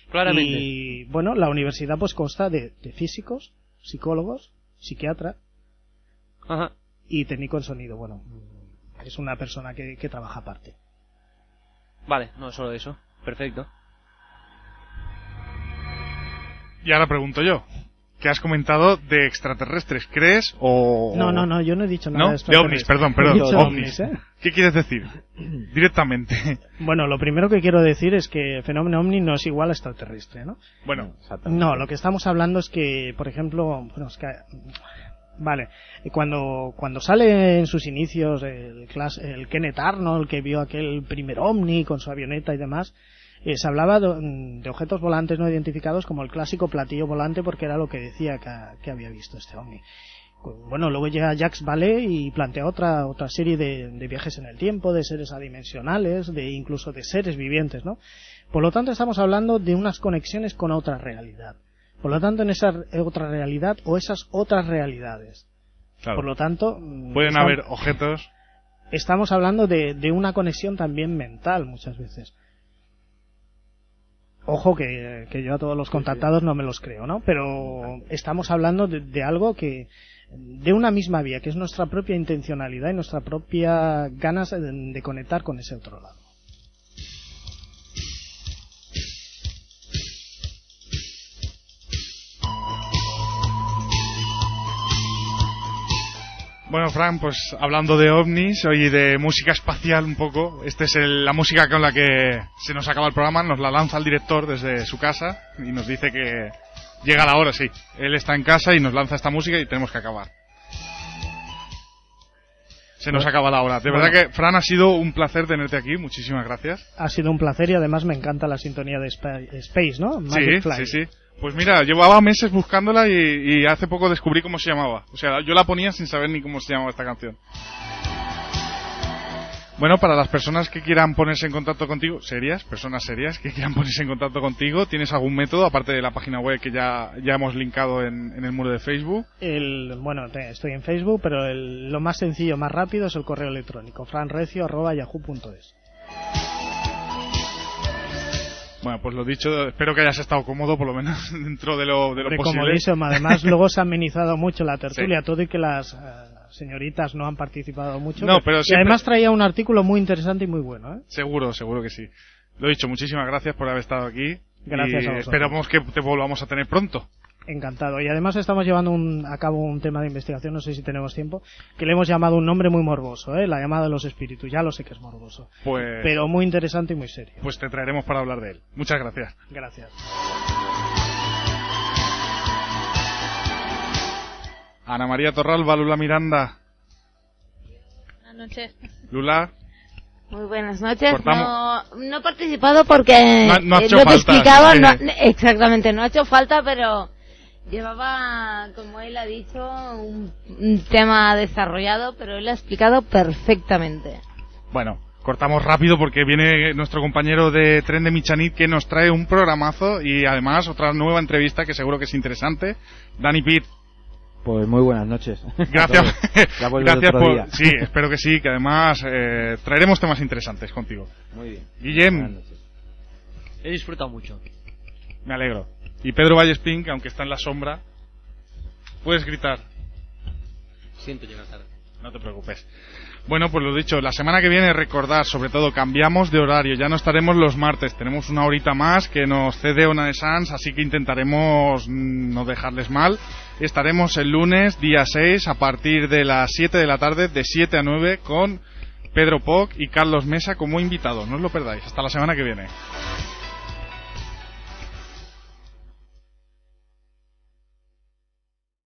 claramente. Y, bueno, la universidad pues consta de físicos, psicólogos, psiquiatra. Ajá. Y técnico en sonido. Bueno, es una persona que trabaja aparte. Vale, no solo eso. Perfecto. Y ahora pregunto yo, ¿qué has comentado de extraterrestres? ¿Crees o...? No, yo no he dicho nada ¿No? de extraterrestres. De ovnis, perdón, He dicho ovnis. ¿Qué quieres decir? Directamente. Bueno, lo primero que quiero decir es que fenómeno ovni no es igual a extraterrestre, ¿no? Bueno, no, lo que estamos hablando es que, por ejemplo, vale, cuando sale en sus inicios el Kenneth Arnold, que vio aquel primer ovni con su avioneta y demás, se hablaba de objetos volantes no identificados como el clásico platillo volante, porque era lo que decía que había visto este ovni. Bueno, luego llega Jacques Vallée y plantea otra serie de viajes en el tiempo, de seres adimensionales, incluso de seres vivientes, ¿no? Por lo tanto, estamos hablando de unas conexiones con otra realidad. Por lo tanto, en esa otra realidad o esas otras realidades. claro. Por lo tanto, pueden haber objetos. Estamos hablando de una conexión también mental muchas veces. Ojo que yo a todos los contactados no me los creo, ¿no? Pero estamos hablando de algo de una misma vía, que es nuestra propia intencionalidad y nuestra propia ganas de conectar con ese otro lado. Bueno, Fran, pues hablando de ovnis y de música espacial un poco, esta es la música con la que se nos acaba el programa, nos la lanza el director desde su casa y nos dice que llega la hora, sí. Él está en casa y nos lanza esta música y tenemos que acabar. Se nos acaba la hora. De verdad que, Fran, ha sido un placer tenerte aquí, muchísimas gracias. Ha sido un placer y además me encanta la sintonía de Space, ¿no? Magic Flight. Sí. Pues mira, llevaba meses buscándola y hace poco descubrí cómo se llamaba. O sea, yo la ponía sin saber ni cómo se llamaba esta canción. Bueno, para las personas que quieran ponerse en contacto contigo, personas serias que quieran ponerse en contacto contigo, ¿tienes algún método, aparte de la página web que ya hemos linkado en el muro de Facebook? Estoy en Facebook, pero lo más sencillo, más rápido es el correo electrónico, franrecio@yahoo.es. Bueno, pues lo dicho, espero que hayas estado cómodo, por lo menos dentro de lo posible. Comodísimo, además luego se ha amenizado mucho la tertulia, todo y que las señoritas no han participado mucho. No, pero y además traía un artículo muy interesante y muy bueno, ¿eh? Seguro que sí. Lo dicho, muchísimas gracias por haber estado aquí. Gracias a vosotros. Esperamos que te volvamos a tener pronto. Encantado. Y además estamos llevando a cabo un tema de investigación, no sé si tenemos tiempo, que le hemos llamado un nombre muy morboso, la llamada de los espíritus. Ya lo sé que es morboso, pero muy interesante y muy serio. Pues te traeremos para hablar de él. Muchas gracias. Gracias. Ana María Torralba, Lula Miranda. Buenas noches. Lula. Muy buenas noches. Cortamos. No he participado porque no ha hecho lo que falta, explicaba, sí. exactamente, no ha hecho falta, pero Llevaba, como él ha dicho, un tema desarrollado, pero él lo ha explicado perfectamente. Bueno, cortamos rápido porque viene nuestro compañero de Tren de Michanit que nos trae un programazo y además otra nueva entrevista que seguro que es interesante. Dani Pitt. Pues muy buenas noches. Gracias. Gracias otro día. Sí, espero que sí, que además traeremos temas interesantes contigo. Muy bien. Guillem. He disfrutado mucho. Me alegro. Y Pedro Vallespín, que aunque está en la sombra, puedes gritar. Siento llegar tarde. No te preocupes. Bueno, pues lo dicho, la semana que viene recordad, sobre todo, cambiamos de horario, ya no estaremos los martes, tenemos una horita más que nos cede Ona de Sans, así que intentaremos no dejarles mal. Estaremos el lunes, día 6, a partir de las 7 de la tarde, de 7 a 9, con Pedro Poc y Carlos Mesa como invitados, no os lo perdáis, hasta la semana que viene.